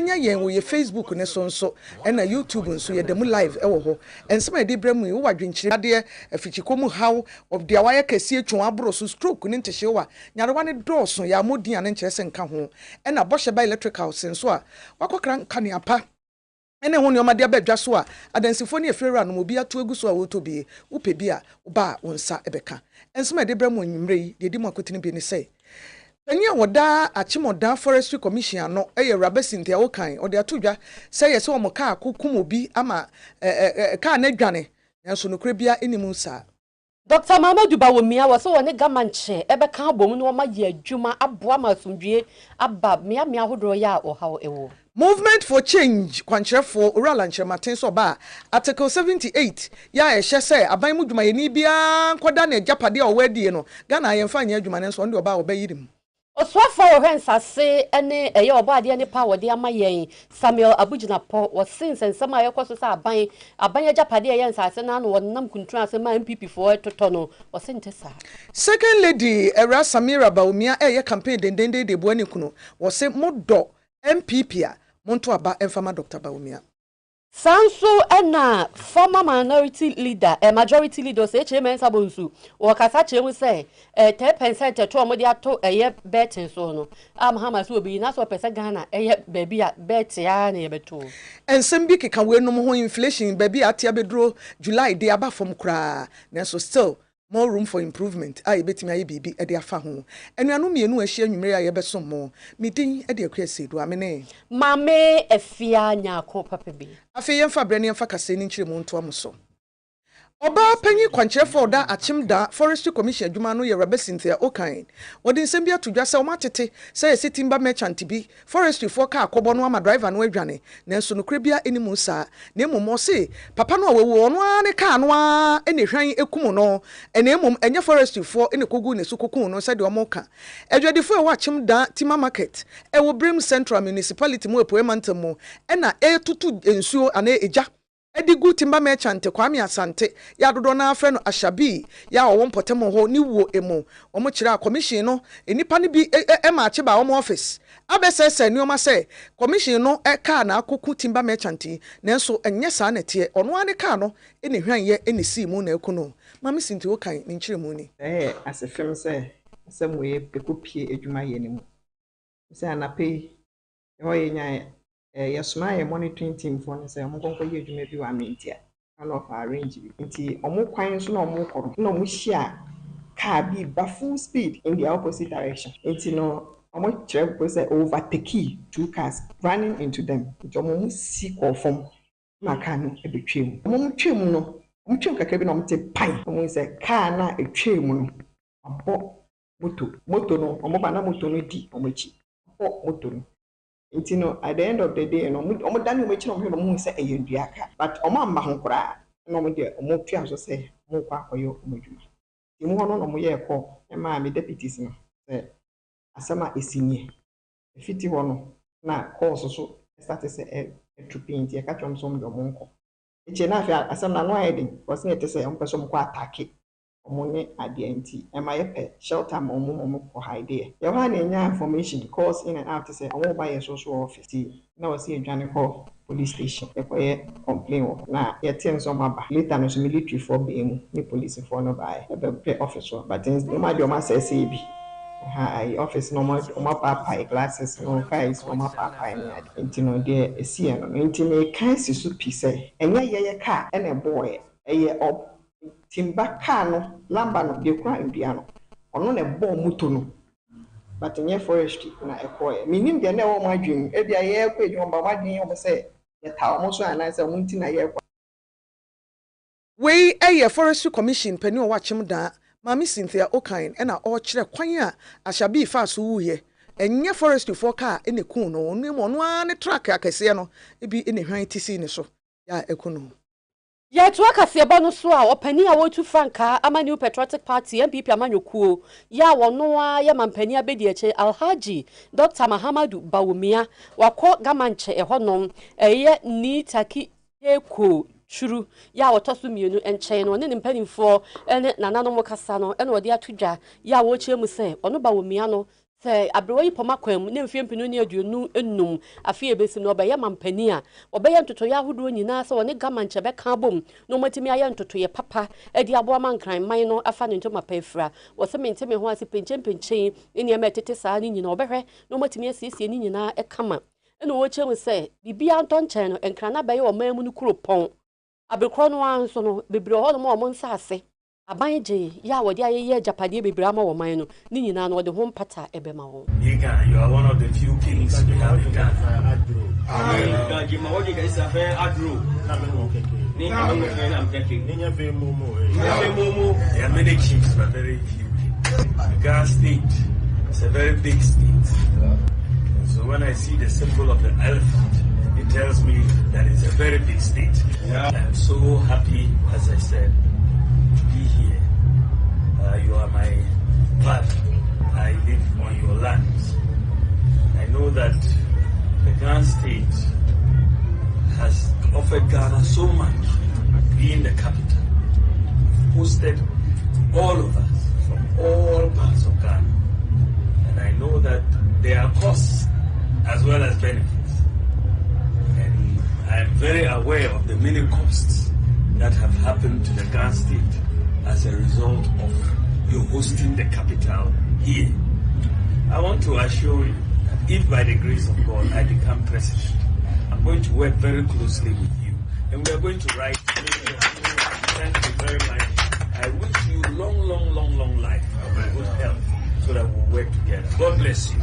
Monya yen wo ye Facebook ne so nso na YouTube nso ye dem live ewo ho ensema de bremu wo wadwenkyire ade afichikomu how of dia waye kase atwon abro so stroke ne ntehye wa nyarewa ne dooso ya modin ane nkyerese nka ho na boshe ba electrical senso a wakokra nkane apa ene ho ne omade abadwa so a adansifo ne efrera no obi ato aguso a wotobi upebi a ba wonsa ebeka ensema de bremu nwumre de di makotini bi ne sei Enya woda achimoda forestry commission ano rabesinti awokan ode atodwa say yes wo ka akokum obi ama ka na dwane enso no krebia enimu sa Dr. Maame Bawumia was so ne gamanche ebe ka bom no ma ye adwuma aboa masumdue aba mia hodro ya o hawo ewo Movement for Change kwancherefo orala ncherematen so ba article 78 ya ehye say aban mu dwuma ye ni bia nkoda na japade a owadi no Ghana yemfa nya dwuma ne so nde oba obayirim Oswafo ohensa se ene eye obade ne power de amayen Samuel Abujina po was since and some ayekoso sa aban japade ye nsase na no wonam kuntun ase ma MPP for totono was intesa Second lady Era Samira Bawumia eye campaign dendende de boani kuno was say modo MPP a monto aba emfama Dr. Bawumia Sanso ena former minority leader majority leader say chairman sabonsu o kasa chemu say 10% to omodi ato eye betting so no amhama so obi na so pesa Ghana eye baby a bet ya na ye beto ensem bi keka we no ho inflation baby atia bedro July dey aba from kra na so still more room for improvement a yebetimi aye bibi e dey afa ho enuanu mienu ahia nwumre a yebeso mo midin e dey akresedu amene Maame efia Nyarko papa bi afi yemfa brane yemfa kase ni nkyire mu nto amoso Oba panyi kwancherefo da achimda forestry commission adwuma no ye rabesinti okan wodi nsem bi atodwa se o matete se ye sitimba merchant bi forestry for ka akobo no ama driver no adwane nanso no krebia enimu sa na emom se papa no awewu ono ane ka no a ene hwan ekum no ene emom enye forestry for ene kogu ne so kokun no se de omo ka adwadifo e wa achimda tima market e wo Brim Central municipality mu epoemantam mu ena etutu ensuo ana eja Edigu timba merchant Kwame Asante ya dodo na afre no Ashabi ya owo mpotemo ho ni wo emu omo kira commission no enipa ne bi ma ache ba omo office abesese ni oma se commission no ka na akoku timba merchant nanso enye sa na tie ono ane ka no ene hwan ye ene si mu na ekuno mama sinti wo kan ni nkire mu ni asefem se semwe pekopie adwuma ye ni mu se anape ho ye nya yesuma ye monitoring team for ne say omo konko ye adwuma bi wa mentia and of arrange bi nti omo kwan so na omo koro na omo hia car bi ba full speed in the opposite direction nti no omo kire ko say overtake two cars running into them nti omo mu si ko fom maka no ebetwem omo twem no omo twem kakra bi na omo te pan omo say car na etwem no abo moto no omo ba na moto no di omo chi abo moto no Nti no at the end of the day no omo dani omo chi no mo mo say eyenduaka but omo amba ho kora no mo de omo twa so say mo kwa akoyo omo dwuma ti mo no no mo ye ko e ma me deputies no say asama esinye efiti ho no na course so start say trooping ti e ka twom so mo mo nko eche na afia asama no ayedin was na te say omo peso mo kwa attack omo ne ade anti e ma ye pe shelter mo ko hide ye wa na nya information because in and out to say omo buy social office na was see dwane ko police station e ko ye complain na ye tin so maba later no so military for be mu ni police for no buy e be office but things no ma do ma say bi ha office no ma papa glasses no guys no ma papa ni ade nti no de esi no nti ne kan si so pi say enye ye car e na boy ye up timba car no lamba no de kwa ndua no ono na bo moto no but nye forestry na ekoye minim de na wo mo adwin e bia ye ekwa edwon ba madwin wo say ye ta wo so ana say wo nti na ye ekwa we eye forestry commission pani o wachim da mama Cynthia Okan na o kire kwan a Ashabi fa so wuye enye forestry for car ene kun no no ane track akese no ebi ene hwan tisi ne so ya ekuno ya tuwa KaseƐ no so a opani a wotu franka ama New Patriotic Party MPP amanyokuo ya wono a ya mampani abedi eche Alhaji Dr. Mahamadu Bawumia wako gamanche ehonom eye ni taki eko churu ya wotosu mienu enche no ne mpanimfo ene nananom kasa no ene wode atudwa ya wo chemu se ono Bawumia no say abroyi poma kwam ne mfie mpinu ne aduonu enum afie besim no obeye mampani a obeye ntotoye ahodo nyina se woni gamanche be ka bom no matimi aye ntotoye papa edi aboa mankran man no afa ne ntoma pafra wo se menteme ho ase penchen eni e metete saa ni nyina obehwe no matimi asiesie ni nyina e kama eno wo chem se bibia ntonchen no enkrana beye o mamu no kuropon abekro no anso no bebre ho no mo nsase Abanje, ya wadi aye Japadi Bibrama or Mino, Nina, or the home pata ebema. You are one of the few kings we have in Ghana. There are many chiefs, but very few kings. The Ghana state is a very big state. So when I see the symbol of the elephant, it tells me that it's a very big state. I'm so happy, as I said, to be here. You are my father. I live on your lands. I know that the Ghana state has offered Ghana so much, being the capital, hosted all of us from all parts of Ghana. And I know that there are costs as well as benefits. And I am very aware of the many costs that have happened to the Ghana state as a result of you hosting the capital here. I want to assure you that if by the grace of God I become president, I'm going to work very closely with you. And we are going to write. Thank you very much. I wish you long life and good health so that we'll work together. God bless you.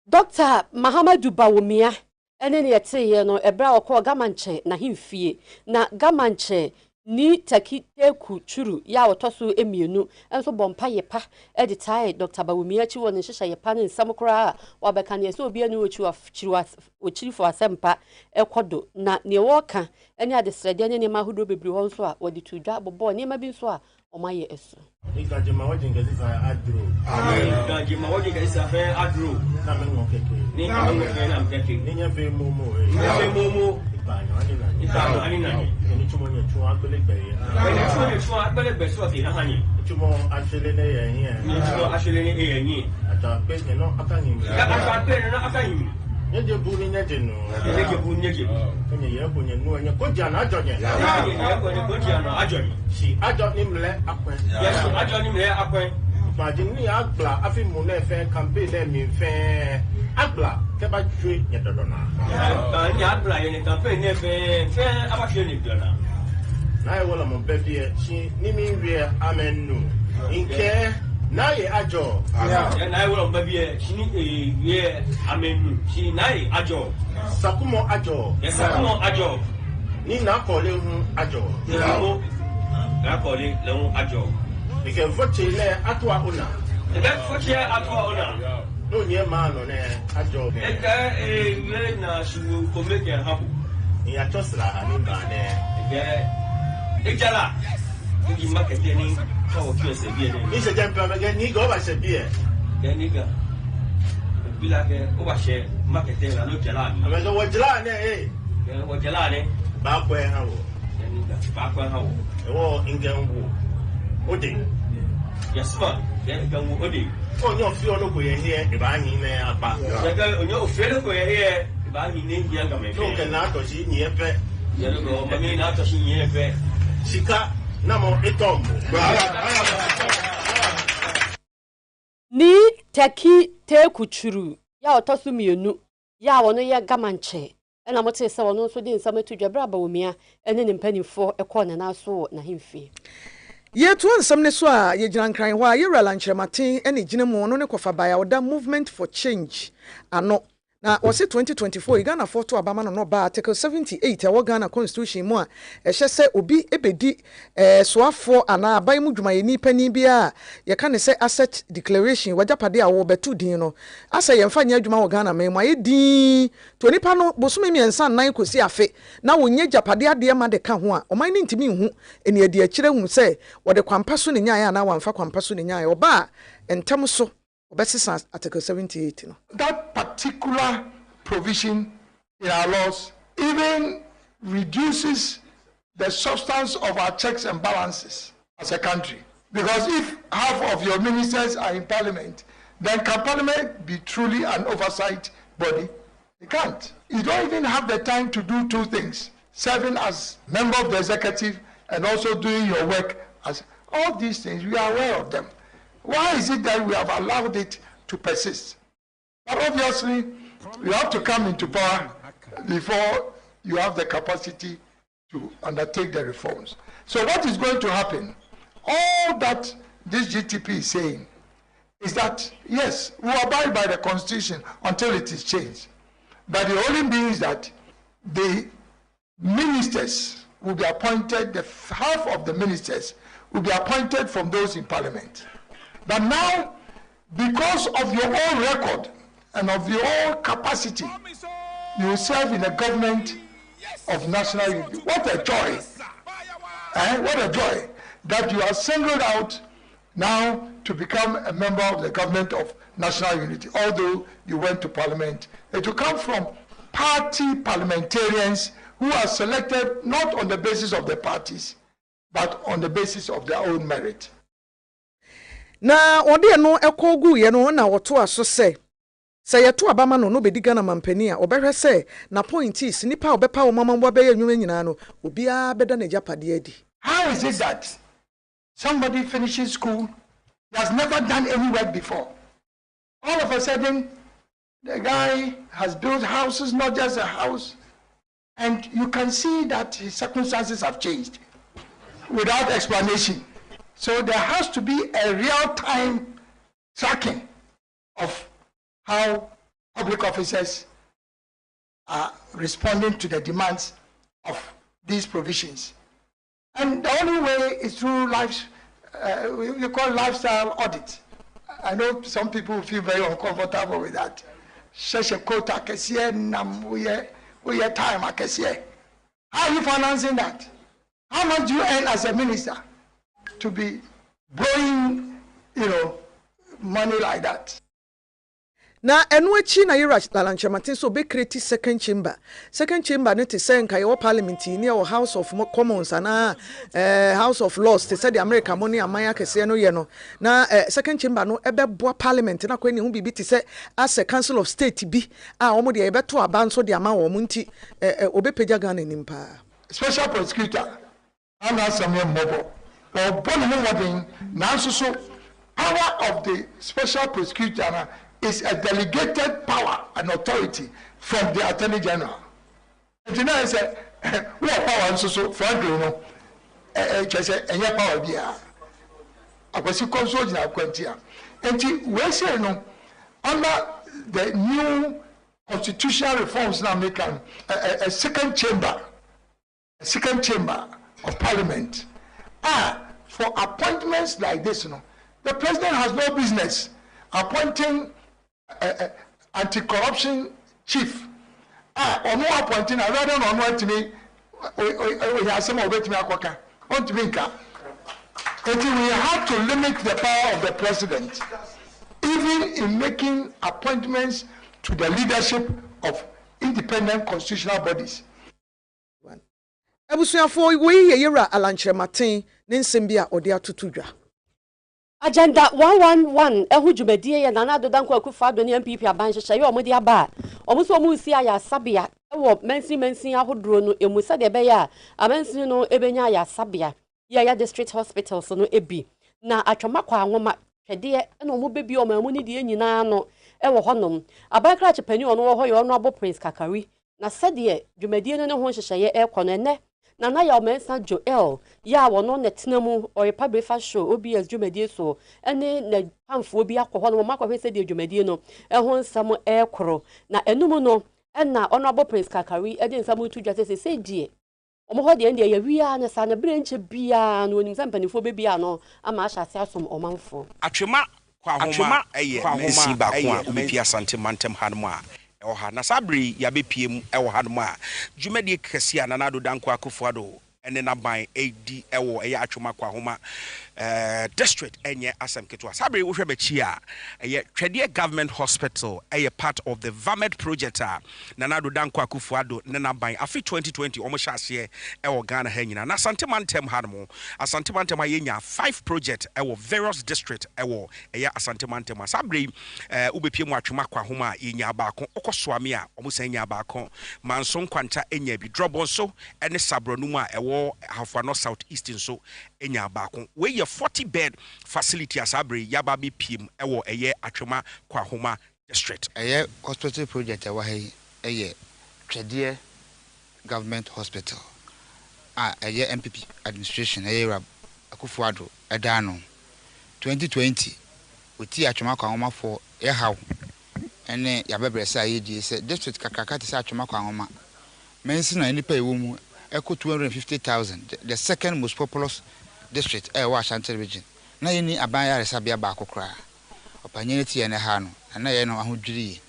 Dr. Mahamadou Bawumia, ene ne yete no ebra okọ gamanche na himfie na gamanche ni takiteku churu ya otoso emienu enso bompa yepa editai Dr. Bawumia chi won nhihya yepa ne nsamkora wa beka ne so obi anu ochiri fo asempa ekodo na ne woka ene adesrede ne ma hodo bebri ho nso a wodi tudwa bobo ne ma bi nso a omaye eso Ikajima waje ngezi fa adro. Amen. Ikajima waje ngezi fa adro. Na mengo keke. Ni mengo na mkeke. Ni nyabe momo. Ni nyabe momo. Ibanyo ani nani. Ibanyo ani nani. Ni chumo nye chumo agbelebe ye. Ni chumo nye chumo agbelebe so fi hanyi. Chumo ashele ne ye yin. Ni chumo ashele ne ye yin. Ata pe ne no akanyi. Ata pe ne no akanyi. Nyeje bu ni nyeje no. Nyeje bu nyeje. Onye ye bu nye no nye koja na ajonye. Ye ko ne koja na ajonye. Si ajo ni mle akwen. Yes, ajo ni mle akwen. Majini agla afi mu na fe campaign na mi fe agla ke ba jwe nye dodona. Ni agla ye ni campaign na fe aba jwe ni dodona. Na e wala mo be bie si ni mi wie amenu. Nke na ye ajo. Na e wala mo be bie si ni wie amenu. Si na ye ajo. Sakumo ajo. Yes, sakumo ajo. Ni na kole hu ajo. Na kole le hu ajo. Ike vote le atwa ona. Ebe vote atwa ona. No nye ma no ne ajo. Eke na su komeke hapo. Ni atosra ha ni ba ne. Eke ejala. Ni market ni so fi se bi ni. Ni se jampa me ni go ba se bi e. Ke ni ga. Bila ke o ba se market la no jala ni. Ame so wo jala ne eh. Ke wo jala ni ba ko e ha wo. Ni ga ba ko ha wo. E wo ngen wo. Ode. Yes ma. Ke ga wo ode. Onyo fi oloko ye here e ba yin na apa. Ke onyo fi oloko ye here e ba yin ni ngia ga me. No ke na to si ni epe. Ye no mami na to si ni epe. Sika na mo etombo. Ni taki teku churu ya otosu mienu ya wono ye gamanche ena mote se wono so din sametu dwabra Bawumia ene ne mpanifo ekọ ne na so na himfie ye to nsam ne so a ye gina nkran ho a ye rala nkyerematen ene gina mu no ne kofa baya oda movement for change ano na wose 2024 Ghana photo abama no ba article 78 e Ghana constitution mu a ehye se obi ebedi soafo ana abai mu dwuma ye ni pani bia ye ka ne se asset declaration wajapade a wo betu din no asa ye mfa nya dwuma wo Ghana memu aye din to nipa no bosome miensa nan kosi afe na wonye japade ade ma de ka ho a oman ni ntimi hu eni ade akire hu se wo de kwampa so ne nya ya na wamfa kwampa so ne nya ya oba entam so Article 78. No? That particular provision in our laws even reduces the substance of our checks and balances as a country. Because if half of your ministers are in parliament, then can Parliament be truly an oversight body? It can't. You don't even have the time to do two things: serving as member of the executive and also doing your work as all these things. We are aware of them. Why is it that we have allowed it to persist? But obviously, you have to come into power before you have the capacity to undertake the reforms. So what is going to happen? All that this GTP is saying is that, yes, we abide by the Constitution until it is changed. But it only means that the ministers will be appointed, half of the ministers will be appointed from those in Parliament. But now, because of your own record and of your own capacity, you will serve in a government of national unity. What a joy! What a joy that you are singled out now to become a member of the government of national unity, although you went to Parliament. It will come from party parliamentarians who are selected not on the basis of the parties, but on the basis of their own merit. Na ode no ekogu ye no na woto aso se yeto abama no bediga na mampani a obehwe se na point is nipa obepa wo mamambo be yenwuma nyina no obia beda na japade adi. How is it that somebody finishes school, he has never done any work before? All of a sudden, the guy has built houses, not just a house, and you can see that his circumstances have changed without explanation. So there has to be a real-time tracking of how public officers are responding to the demands of these provisions. And the only way is through we call lifestyle audit. I know some people feel very uncomfortable with that. How are you financing that? How much do you earn as a minister to be blowing, money like that? Na enuachi na yira lalanchamatin so be create second chamber ne te say nka ye parliament ni e House of Commons na House of Lords te say the America money amaya kese no ye no na second chamber no ebeboa parliament na ko ni hu bibi te say as a council of state bi a omo de ebeto aba nso de ama wo nti obepeja Ghana nimpa special prosecutor and asame mbobo or bonu mo wadin na so power of the special prosecutor is a delegated power and authority from the Attorney General. And you know, I say, we have power and so frankly, just say, and your power be I was consult in our country. And we say, under the new constitutional reforms now make a second chamber of Parliament. For appointments like this, the president has no business appointing anti-corruption chief. Or no appointing, I rather not want to me. We have some of it. Want to be until we have to limit the power of the president, even in making appointments to the leadership of independent constitutional bodies. Ebusuafo we yira alanchematin ne nsembia ode atutudwa. Agenda 111 ehu dwumadie ye nana dodanko akufa do ne MPP abanhyehyɛ ye omudi aba omuso omusi aya sabia ewo mensi ahodro no emusa de be ya amansi no ebenya aya sabia ya district hospitals no ebi na atwama kwa anwoma hwede na omu bebi omamu ne de nyina no ewo honom abakra chepani ono wo ho ye ono abo Prince Kakari na sede dwumadie no ne ho hyehyɛ ekɔ no na na ya omensa Joel ya wono netenamu oyepa breakfast show OBS dwumadie so ene na pamfo bi akɔ no makɔ sede dwumadie no ɛho nsam ekoro na enum no na ono abo Prince Kakari ede nsam tu dwate se die omo ho de ya wia na sa na branche bia no onim sampanifo bebia no ama ahyase asom omanfo atwema kwa homa mensi ba kwa obepia sante mantem hanmo a oha na sabri ya bepiem ewo hanmo a dwumadi kese a nana dodanko akufo ado ene na ban edi ewo eya atwoma kwa homa district enye asem ketwa sabre wo hwe bechi a eye Twede government hospital eye part of the VAMED project a Nanado Danko Akufuado ne na ban afi 2020 omo hyase ewo Ghana ha nyina na Asante Mantem hadmo Asante Mantem ayenya 5 project ewo various district ewo eye Asante Mantem sabre ubepie mu atwoma kwa homa yenya baako okosoame a omo san nya baako manso kwanta enya bi drobon so ene sabronu mu a ewo Hafano Southeast so enya baako we ye 40 bed facility asabre yaba bi piem ewo eye atwoma kwa homa district eye hospital project ewa he eye Twede government hospital eye MPP administration eye Rab Akufuado edano 2020 oti atwoma kwa homa for e haw ene yabebresa aye die se district kakaka ti se atwoma kwa homa mensi na nipa ewo mu eko 250,000 the second most populous district wa Ashanti region na yini abanya resabia ba akokra opanyene tie ne ha no na ye no ahodwiri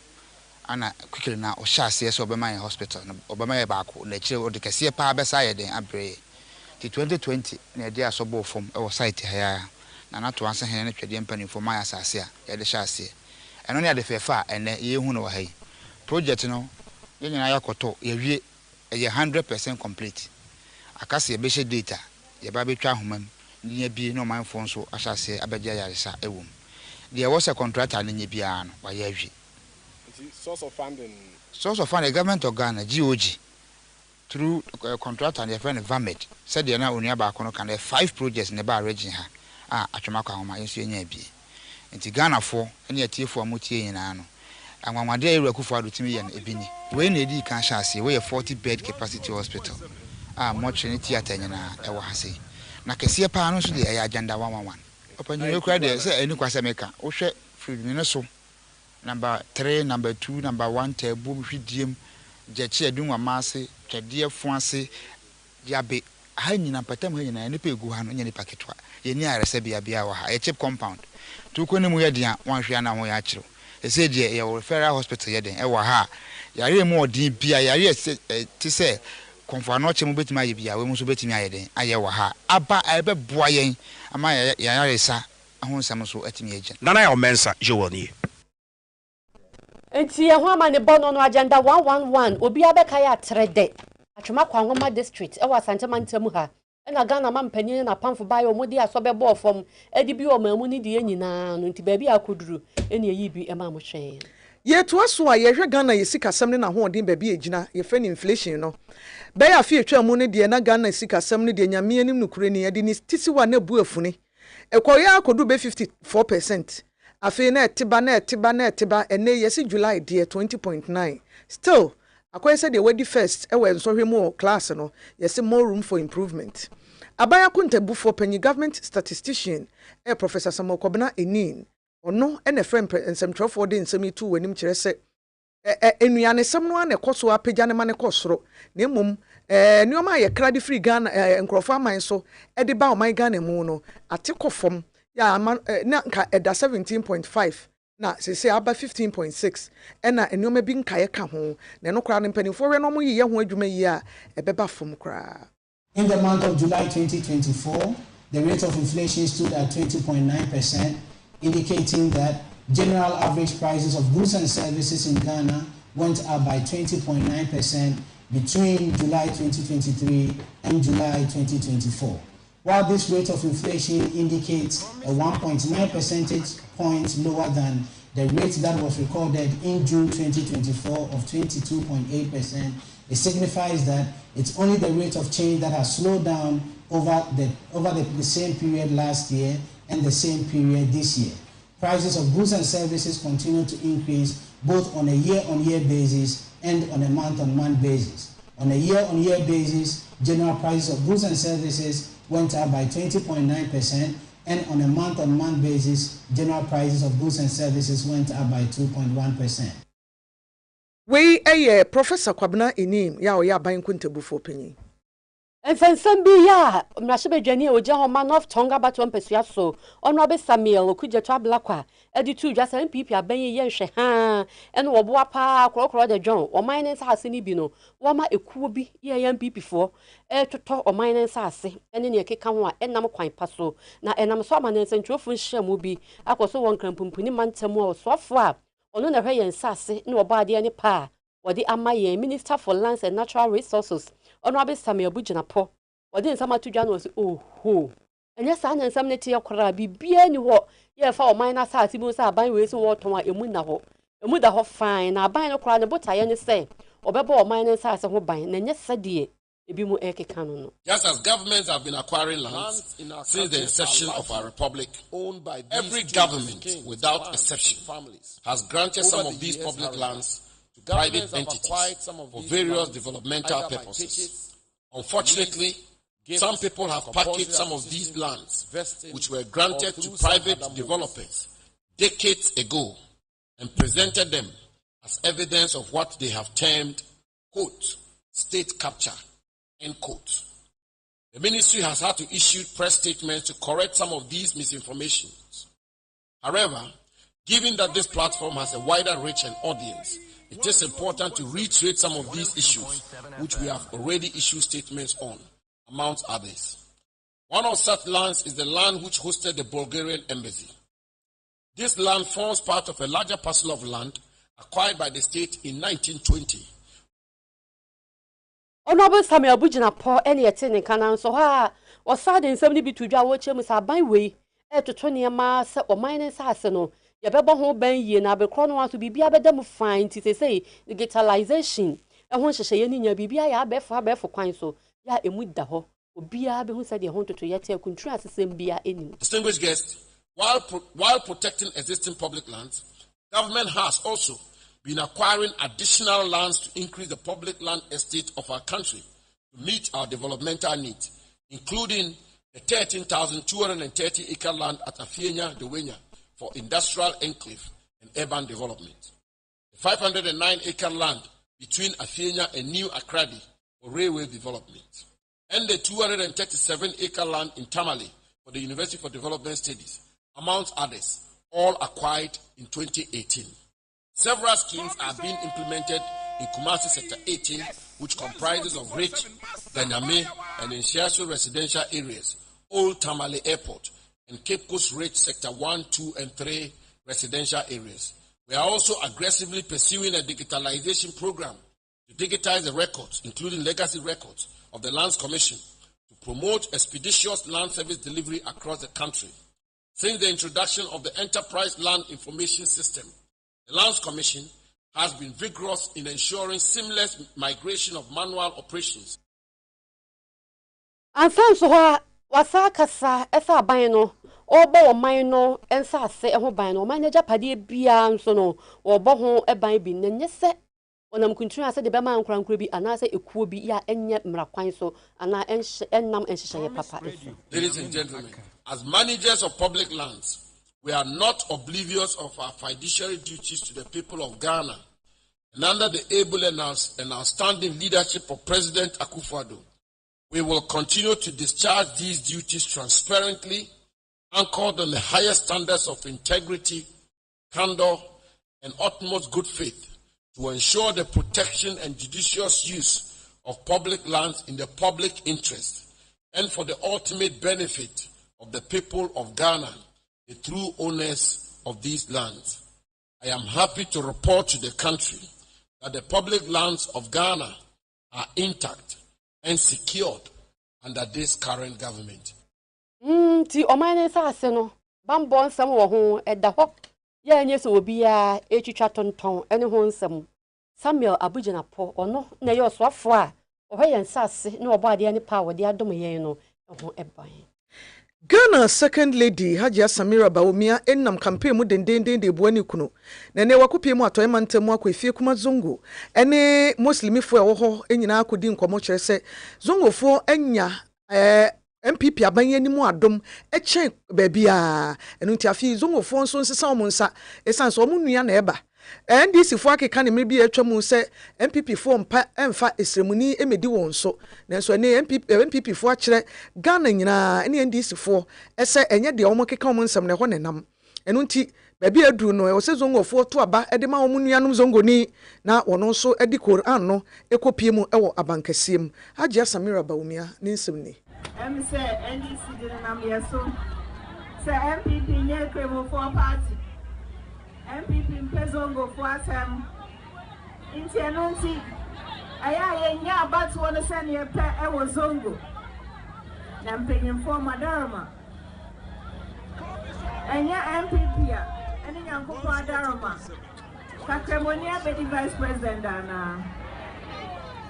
ana quickly na o hyase so obema hospital na obema ye ba ako na kire o de kase pa besa ye den abre ti 2020 na de asobo fom e wo site ha ya na to anse hen ne Twede mpanimfo ma asase a ye de hyase eno ne ade fefa ene ye hu no wa hai project no ye nyina yakoto ye wie ye 100% complete akase ye be she data ye ba betwa homam nya bi no manfo nso ahyase abegya yaresa ewom there was a contractor nya bia no wa ya hwi source of funding government of Ghana GOG through contractor and friend VAMED said there na onua ba kono kan 5 projects ne ba region ha atwoma kwa homa yenso nya bi nti Ghana fo ene atiefo amotie nyina no anwamade Nyarko Akufuado timi ye na ebini we na edi kan hyase we 40 bed capacity hospital mortuary theater nyina ewo hase na kase pa no so de ya agenda 111 opanyi kura de say eni kwase meka wo hwe free ne so number 3 number 2 number 1 tabu hwidiem jeche adunwa maase Twede fuase yabe ha nyina patam ha nyina ne pegu ha no nyene paketwa ye ni arese bia wa ha e chip compound tu ko ne mu ye dia wanhwe na ho ya akiro e say de ye referral hospital ye den e wa ha yare mu odin bia yare ti say konfano che mu betimi aye bia we mu so betimi aye den aye wa ha aba ebe boa yen ama yare sa ahonsam so atimi agya nana ya omensa jewoni enti ho ama ne bono no agenda 111 obi abeka ya trede atwoma kwa homa district e wa Asante Mantem ha na Ghana mampanyin na pamfo bayo mudi asobe bo fom edi bi o mamu ni de nyina no nti ba bi akoduru eni eyi bi e ma mo hwen ye to aso a ye hwe Ghana ye sikasem ne na hoodin ba bi egina ye fe ni inflation no be ya fi etwa mu ne de na Ghana sikasem ne de nyame anim nukure ni ye de ni tisiwa na bu afuni ekoya akodu be 54%. Afi na etiba ene yesi July de 20.9 still akoye said the wedi first e we nso hwemu class no yesi more room for improvement. Abaya kuntebu for penny government statistician Professor Samokobna Enin ono ene friend nsɛmtwerɛfoɔ de nsɛm itu w'anim kyerɛ sɛ enuane sɛm no ana ɛkɔ so apagya ne ma ne kɔ soro na mmom nneɛma a yɛkra de free Ghana nkurɔfoɔ aman so de ba ɔman Ghana mu no ate kɔ fam ya na nka ɛda 17.5 na sese aba 15.6 ɛna nneɛma bi nkae ka ho na ɛno koraa ne mpanimfoɔ hwɛ no mo yiyɛ ho adwuma yi a ɛbɛba fam koraa. In the month of July 2024, the rate of inflation stood at 20.9%, indicating that general average prices of goods and services in Ghana went up by 20.9% between July 2023 and July 2024. While this rate of inflation indicates a 1.9 percentage points lower than the rate that was recorded in June 2024 of 22.8%, it signifies that it's only the rate of change that has slowed down over the same period last year and the same period this year. Prices of goods and services continue to increase both on a year-on-year basis and on a month-on-month basis. On a year-on-year basis, general prices of goods and services went up by 20.9%, and on a month-on-month basis, general prices of goods and services went up by 2.1%. We Professor Kwabena Enim ya oya ban kuntebu for penny. Enfensem bi ya mrahye bedwani oje homa North Tonga bato mpesua so Honorable Samuel Okudje to ablakwa editu dwasa MPP abenye ye hwe ha ene wo boa pa krokro de John o mine nsase ni bi no wo ma ekuo bi ye MPP fo toto o mine nsase ene ne keka ho a enam kwan paso na enam so amanense ntwofo nhyiamu bi akoso won krampumpuni mantam o sofo a ono na hwe ye nsase ne oba ade ne pa wodi amaye Minister for Lands and Natural Resources Honorable Samuel Bujinapo wodi nsama tudwa no se oho enye sa na nsam ne tie kora bibia ni ho ye fa o minor sa ati bu sa ban we so woton a emu na ho emu da ho fine na ban no kora ne botaye ne se obebo o minor sa se ho ban na nye sade ebi mu ekeka no. Just as governments have been acquiring lands since the inception of our republic, owned by every government without exception has granted some of these public lands to private entities for various developmental purposes. Unfortunately, some people have packaged some of these lands, which were granted to private developers decades ago, and presented them as evidence of what they have termed, quote, state capture, end quote. The ministry has had to issue press statements to correct some of these misinformations. However, given that this platform has a wider reach and audience, it is important to reiterate some of these issues, which we have already issued statements on, amongst others. One of such lands is the land which hosted the Bulgarian embassy. This land forms part of a larger parcel of land acquired by the state in 1920. Honorable Samuel Bujinapo ene yete ne kanan so ha osade nsem ni bitudwa wo chemu sa ban we etoto ne ma se o mine sase no ye bebo ho ban yie na bekro no aso bibia bedam fine ti say digitalization ho hyehye ye ni nya bibia ya abefo kwan so ya emu da ho obia be hu se de ho toto yete akuntru asesem bia enim. Distinguished guests, while protecting existing public lands, government has also been acquiring additional lands to increase the public land estate of our country to meet our developmental needs, including the 13,230 acre land at Afienya, Dewenya for industrial enclave and urban development, the 509 acre land between Afienya and New Akradi for railway development, and the 237 acre land in Tamale for the University for Development Studies, amongst others, all acquired in 2018. Several schemes are being implemented in Kumasi Sector 18, which comprises of Rich, Ganyame, and Nshiaso residential areas, Old Tamale Airport, and Cape Coast Rich Sector 1, 2, and 3 residential areas. We are also aggressively pursuing a digitalization program to digitize the records, including legacy records, of the Lands Commission to promote expeditious land service delivery across the country. Since the introduction of the Enterprise Land Information System, the Lands Commission has been vigorous in ensuring seamless migration of manual operations. Ansan so ha wasa kasa esa ban no obo man no ensa ase ho ban no man ja pade bia nso no obo ho ban bi nenye se onam kuntru ase de be man krankro bi ana se ekuo bi ya enye mrakwan so ana ennam enhyehyeye papa. Ladies and gentlemen, as managers of public lands, we are not oblivious of our fiduciary duties to the people of Ghana, and under the able and outstanding leadership of President Akufo-Addo, we will continue to discharge these duties transparently, anchored on the highest standards of integrity, candor, and utmost good faith, to ensure the protection and judicious use of public lands in the public interest, and for the ultimate benefit of the people of Ghana, the true owners of these lands. I am happy to report to the country that the public lands of Ghana are intact and secured under this current government. Ti omane sa ase no bambo nsem wo ho eda ho ya enye so obia etwitwa tonton ene ho nsem. Samuel Abujinapo ono na ye osofo a ohwe nsase na obo ade ne pa wo de adom yen no ho eban. Ghana Second Lady Hajia Samira Bawumia ennam campaign mu dendenden de buani kuno na ne wakopie mu atoy mantam akofie kuma zongo ene muslimifo ewo ho enyina akodi nkomo kyere se zongofo enya MPP abanye mu adom eche babia enu nti afi zongofo nso nsesa omunsa esan so omunua na eba NDC fo akeka ne mebi atwa mu se MPP fo mpa emfa esremuni emedi won so nanso ne MPP fo akire Ghana nyina ne NDC fo ese enye de omo keka omo nsem ne ho nenam eno nti baby aduru no e wo se zongo fo to aba e de ma omo nuanom zongo ni na wono so e di Quran no ekopie mu e wo abankasiem Haji Samira Bawumia ne nsem ni say NDC didn't am yeso say MPP nye kremo for party MPP mpezongo for asem inti enunti aya yenya abatu wona send ye pe e wo zongo na mpegin for madarama enya MPP ya eni Nyarko adarama Kakemonia be the vice president ana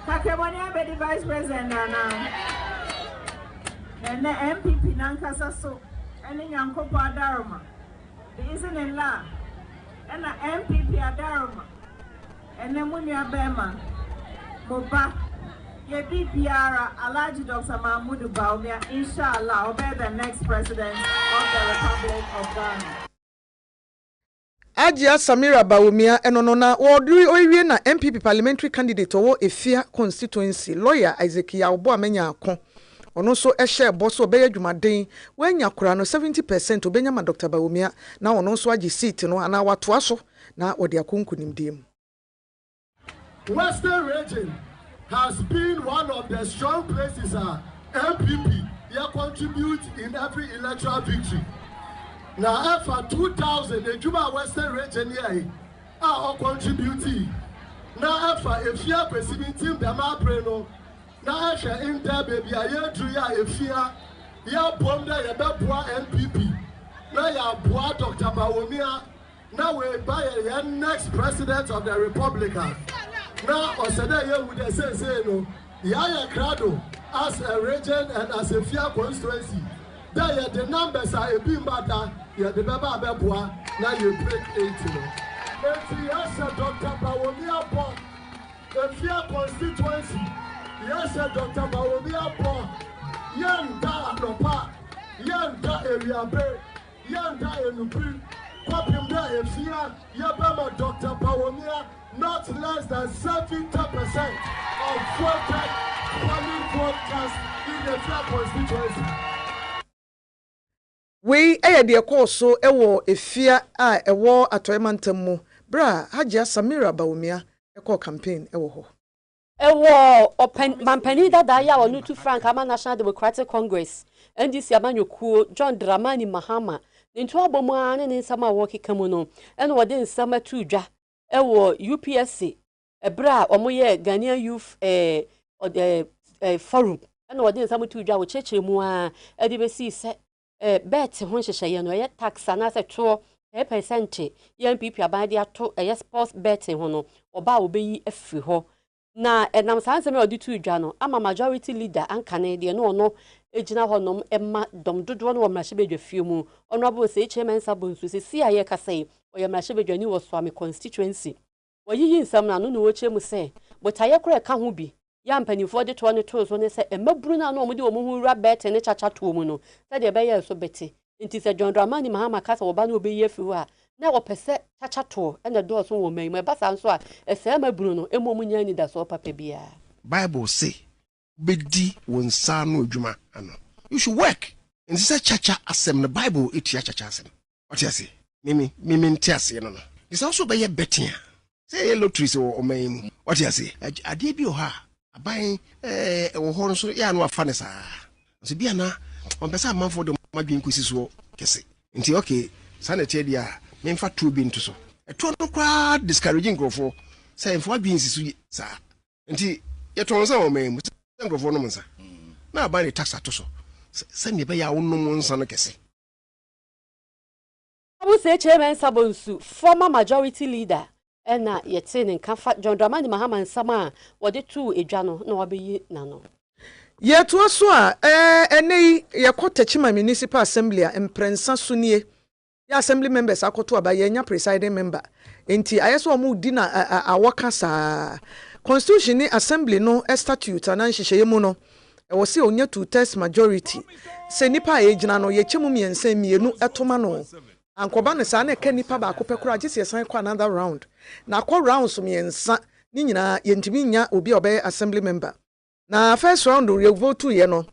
Kakemonia be the vice president ana and the MPP nankasa so eni Nyarko adarama the isn't in law and the MPP adarama and then when you are Bema Moba ye BPR Alaji Dr. Mahmoud Bawumia inshallah will be the next president of the Republic of Ghana. Haji Samira Bawumia enono na woduri oyiwie na MPP parliamentary candidate owo Efia constituency lawyer Isaac Maame Nyarko ono so ehye boso obeye dwumaden wanya kura no 70% obenya ma Dr. Bawumia na ono so agi seat no ana watoa so na odi akonkunimdiem. Western region has been one of the strong places MPP contribute in every electoral victory. Now after 2000 the Juba Western region here are contributing. Now after a fear president team the Mapreno now after in there baby I hear to ya a fear ya bomb there ya MPP now ya boy Dr. Bawumia now we buy the next president of the Republican. Now, Osada here with the say no, Yaya Crado as a region and as a fear constituency. There the numbers are a bit matter. You the Baba Bebua. Now you break 80. Yes, Dr. Bawumia Bon, the fear constituency. Yes, Dr. Bawumia Bon. Yanda Lopa, Yanda area bay, Yanda Enupri, Papim da Efia, Yabama Dr. Bawumia. Not less than 70% of voted polling voters in the fair constituency. We de call so ewo Efia ewo atoymantam bra Haji Samira Bawumia call campaign ewo ho. Ewo mampani dada ya wonu tu Frank ama National Democratic Congress NDC Amanyɔkuo John Dramani Mahama ntu abomu ane ne nsama wo kekamu no ene wode nsama tu dwa ewo UPSC ebra omoye Ghanaian Youth Forum ene wode nsama tu dwa wo cheche mu a ede besi se bet ho hyehye no ye tax na se to 10% ye MPP abade ato sports bet ho no oba obeyi afiri ho na enam sanse me odi tu dwa no ama majority leader ankane de no no ejina honom emma dom dodo no womrahye fie mu ono abo se chairman sabonsu se si aye KaseƐ oyemrahye bedwani wo so am constituency wayiyi nsam na no no woche mu se but aye kura ka ho bi ya mpanifo de to ne to so ne se emaburu na no omde wo hu ra bet ne chacha to mu no se de be ye so beti nti se John Dramani Mahama kasa wo ba no obeyi afi a na wo pese chacha to ene do so wo mai ba sa nso a ese emaburu no emom nya ni da so papa bia Bible say bedi wonsa no adwuma ano you should work and say chacha asem the Bible etia chacha asem what you say mimi ntiase no no this also be ye betia say lottery so o mai what you say ade bi o ha aban wo ho so ya no afa ne sa so bia na on pesa manfo de madwen kosi so kese nti okay sanete dia memfa to bi nto so eto no kwa discouraging grofo say mfo adwen sisu sa nti ye ton sa o mai grofo no munsa na aban ne tax ato so se me be ya wonnom nsa no kese abu se chairman sabonsu former majority leader ena yete ne nkafa John Dramani Mahama nsama wode tu edwa no na wabeyi nano ye to so a enei ye kotachima municipal assembly a emprensa sunie ya assembly members akoto aba ye nya presiding member enti ayeso omu di na awoka sa constitution ni assembly no statute anan hyehyeye mu no e wo se onya 2/3 majority se nipa ye gina no ye chemu miensa mienu etoma no ankoba ne saa na ka nipa ba akopɛ kora agye san kɔ another round na akɔ round so miɛnsa ni nyina yɛntimi nya obi a ɔbɛyɛ assembly member na first round we vote ye no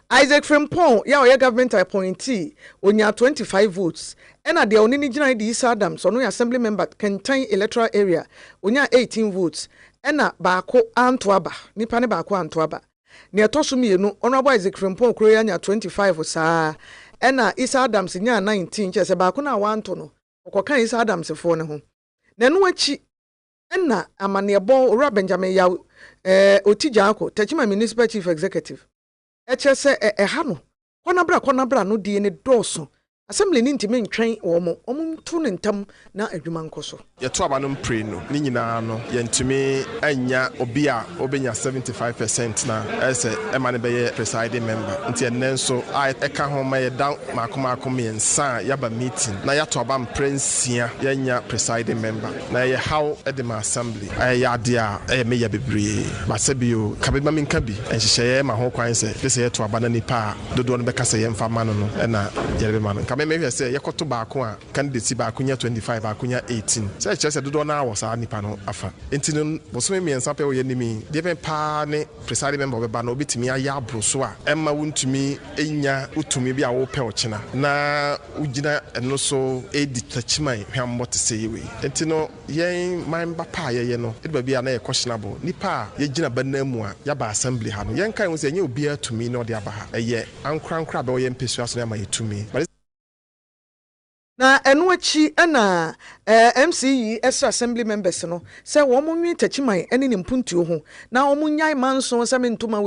Isaac Frimpong ya oyɛ government appointee onya 25 votes ɛna de oni ni gyina di Isa Adams ɔno yɛ assembly member Kentan electoral area onya 18 votes ɛna baako antoaba nipa ne baako antoaba ne ɛtɔ so mienu ɔno Isaac Frimpong kuro ya nya 25 saa ɛna Isa Adams nya 19 kyɛ sɛ baako na wanto no ɔkɔka Isa Adams fo ne ho na no akyi ɛna amanebɔ owura Benjamin Yaw Otijako Techima municipal chief executive eche se eha no kɔnabra no die ne dɔɔso assembly ni ntimi ntwɛn ɔmo to ne ntam na adwuma nkoso yɛto aba no mpre no ne nyinaa no yɛntumi anya obi a obenya 75% na ɛsɛ ɛma ne bɛyɛ presiding member nti ɛnɛ nso a ɛka ho ma yɛda maako mmiɛnsa a yɛaba meeting na yɛato aba mpre nsia yɛanya presiding member na yɛ how ɛde ma assembly ɛyɛ ade a ɛyɛ meyɛ bebree basɛ bio kabema menka bi ɛnhyehyɛeɛ ma ho kwan sɛ sɛ yɛto aba no nipa a dodoɔ no bɛka sɛ yɛmfa ma no no ɛna yɛrebɛma no me say yakoto baako a candidate baako nya 25 baako nya 18 say kyerɛ sɛ dodo na awɔ saa nipa no afa enti no bosome miɛnsa pɛ wɔyɛ nimi de bɛn paa ne presiding member bɛba na obitumi ayɛ abro so a ɛma wontumi enya utumi bi a wopɛ ɔkyena na ugina ɛno so edi tachman hwambɔ te sɛ yewe enti no yɛn man ba paa yɛyɛ no edba bi a na yɛ questionable nipa a yɛgyina banamu a yɛba assembly ha no yɛn kan wo sɛ nyɛ obi atumi na ɔde aba ha ɛyɛ ankra bɛ wɔyɛ mpɛsua so na ma yɛtumi na enu achi na MCE extra assembly members no se wo mo nwi tachiman ene ne mpuntuo ho na wo mo nyai manso se mentuma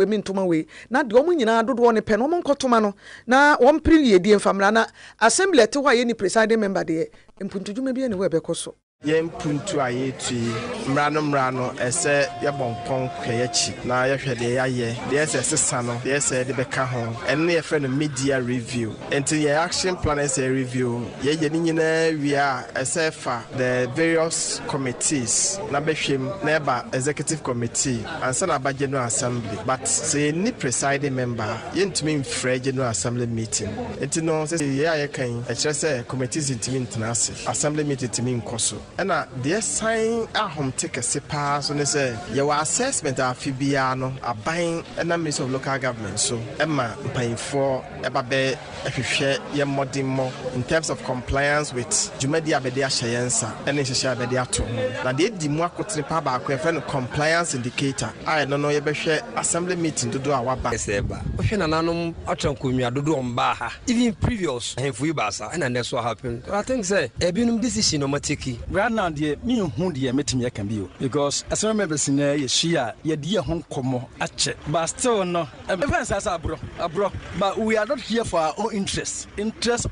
we na de wo mo nyina dodo ne pe no mo nkotoma no na wo mpri yedie famra na assembly te hɔ ye ni presiding member de mpuntudwuma bi ne we be koso yɛn puntu a yɛtui mmara no ɛsɛ yɛbɔ mpɔn hwɛyɛkyi na yɛhwɛ deɛ yɛayɛ deɛ ɛsɛ sesa no deɛ ɛsɛ de bɛka ho ɛno ne yɛfrɛ no media review enti yɛ action plan ɛsɛ review yɛyɛ ne nyinaa wie a ɛsɛ fa the various committees na bɛhwɛm na ɛba executive committee ansa na aba general assembly but sɛ yɛnni presiding member yɛntumi mfrɛ general assembly meeting enti no sɛ yɛ a yɛkan ɛkyerɛ sɛ committees ntumi ntena ase assembly meeting ntumi nkɔ so ɛna deɛ sign ahom take paa so ne sɛ yɛwɔ assessment a afibia no aban ɛna ministry of local government so ɛma mpanyinfoɔ ɛba bɛ ɛhwehwɛ yɛ mmɔdemmɔ in terms of compliance with dwumadi a bɛde ahyɛ yɛn nsa ɛne nhyehyɛ a bɛde ato ho na deɛ di mu akotene pa baako yɛfrɛ no compliance indicator a ɛno no yɛbɛhwɛ assembly meeting dodo a waba ɛsɛ ba wohwɛ nananom atwa nkonnwa dodo ɔmbaa ha even previous ahemfo yi baasa ɛna nnɛ so happen I think sɛ ebinom decision ɔmateki right now deɛ menhu deɛ mɛtumi aka bio because assembly members na yɛhyia yɛde yɛ ho nkɔmmɔ akyɛ but still no ɛbɛfa nsa sɛ aborɔ but we are not here for our own interest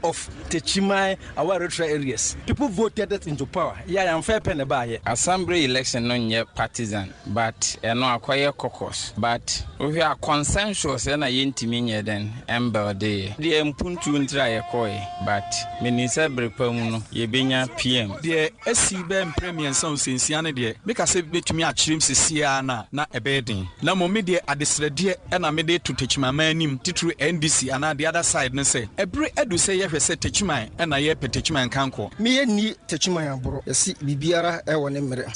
of Techimai, our electoral areas. People voted it into power. Yeah, I'm fair pen about assembly election no nye partisan but no acquire caucus but we are consensus na yentimi nye den embelde de mpuntu ntra ye koy but menisa brepam no ye benya PM de SCB premier sensia ne de make say betumi akyerem sesia na ebedin na mo me de adesrede na me de to Techima manim titru NDC and the other side ne say ebre edu say ye hwese Techima na ye pe Techima kanko me ye ni Techima aboro yesi bibiara e wone mere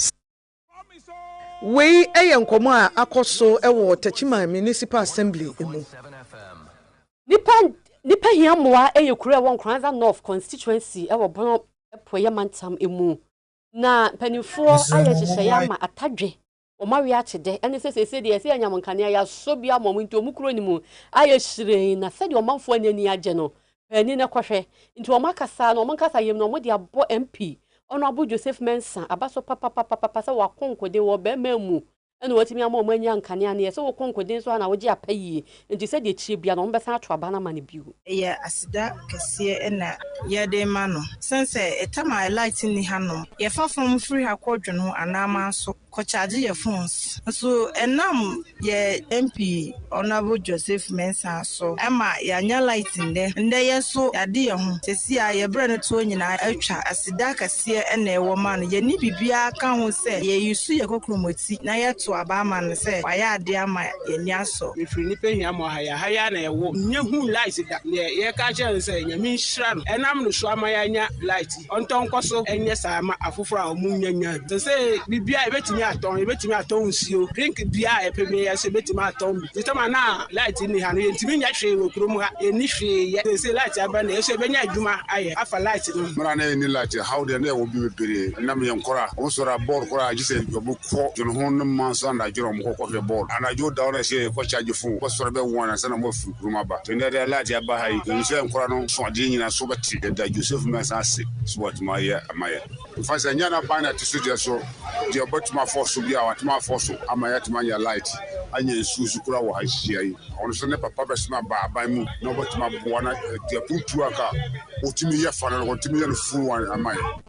we nkomo a akoso ewo Techima municipal assembly emu nipa hiamoa eyekura won Kranza North constituency ewo bono epoye mantam emu na panifo aye hyehyɛ ma atadwe omawe akyede ene sese de ese anyamonkane ya so bia mominto omukuro ni mu aye hyire na sɛ de omanfo anani agye no pani na kɔhwɛ nti omakasa na omankasa yem na omode abo MP ono abo Joseph Mensa abaso papa sɛ wakonkode wo be mamu ene watimi ama omanya nkane ane sɛ wakonkode so na woje apayi nti sɛ de kyie bia na ombɛsa atwa bana ma ne biu ya asida kɛseɛ na yɛde ma no sense etama light ni hanom yɛfa from free ha kɔdwono anama so charge your phones. So enam ye MP Honorable Joseph Mensah so Emma yanya light in there and there so yadi ho se si a ye bre no to nyina atwa asida kase e na e wo man ye ni bibia ka ho se ye yusu ye kokromoti na ye to aba man se wa ya ade ama ye ni aso ifiri ni pe hia mo haya na e wo nyehu light da ye ka che se nyame nhira no enam no so ama ya nya light onton koso enye sa ama afoforo a mu nyanya se bibia ebetimi aton nsuo drink bia epeme ya se betimi aton bi tama na light ni ha no yentimi nya hwe wo krom ha eni hwe ye se light aba na so benya adwuma aye afa light no mara na ni light how de na wo bi bere na me yankora o so ra ball kora ji se bo ko jono ho no man so na jiro mo ko ball ana jo da na se ko charge phone ko so be wona se na mo fu krom aba to ne de light aba ha yi ni se yankora no so de nyina so beti da Joseph Mensah se so what my amaya fa se nya na ban na tisu je so de obotuma force bi a watuma force amaya tuma ya light anya susu kura wo ha hia yi ono so ne papa be sma ba ban mu na obotuma bo na de putu aka otimi ye fa na otimi ye no fu wan amaya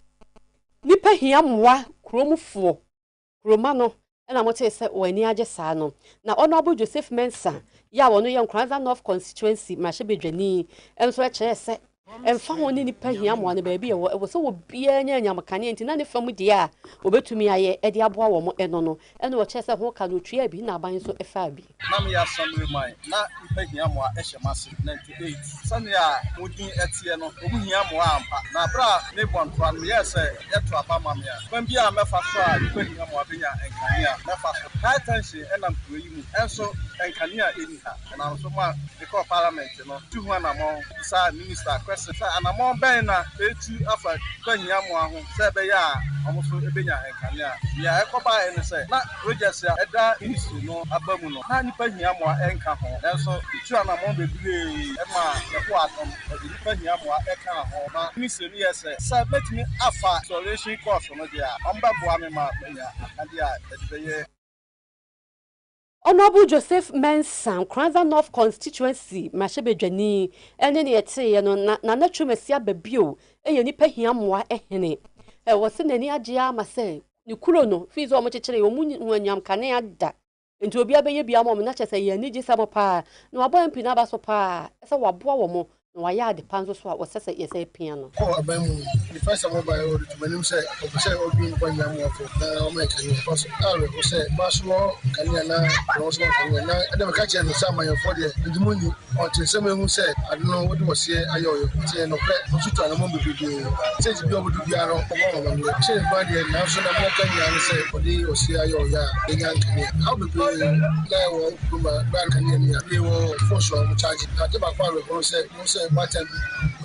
nipa hia mwa kromfo kroma no na mo te se wani age saa no na Honorable Joseph Mensah ya wono ye Nkranza North constituency ma hye bedwani enso e kire se emfa ho ni nipa hia mwa ne ba bi e wo so wo bia nya nyamakane enti na ne fam de a obetumi aye e de aboa wo mo eno no ene wo kire se ho ka no twa bi na ban so e fa bi na me ya summary mai na nipa hia mwa e hye mase 98 sane a modin etie no obu hia mwa ampa na bra ne bonto an ye se eto aba mame a ban bia mefa so a nipa hia mwa benya enkane a mefa so high tension enam kuyi mu enso enkane a eni ha na so ma the parliament no tuhu na mo sa minister sa anamon ben na etu afa kwanya mo aho se be ya omoso ebenya enkane a ya ekoba ene se na Rogers ya eda issue no abamu no na nipa hia mo enka ho enso tu anamon bebire e ma yeko atom nipa hia mo eka ho na mission ye se betimi afa solution course no dia omba boa me ma ya akade a edibeye Honorable Joseph Mensah Nkranza North constituency ma hye bedwani ene ne yete ye no na natwemasi ababio eye nipa hia mwa ehene e wo se nani age ama se ni kuro no fizo mo kyekere yo mu anyam kane ada enti obi abeye bia mo na kyese ye ni gisa mo pa na wabo mpi na ba so pa se waboa wo mo na waya de panzo so a wo sese ye se pia no ko abamu the first of all by order to manim say obi kwanya mo afo na o me kan pass awe o say baso kanya na no so kanya na adam ka che no sama yo for de ndimuni o tin se mehu say adno wo de wo se ayoyo tie no pre o tutu na mo bibi say bi obodu bia no o mo mo say ba de na so na mo kanya no say o de o se ayoyo ya de nyan kanya how be na wo kuma ba kanya ni ya wo force o mo charge na de ba kwa ro say mo say what time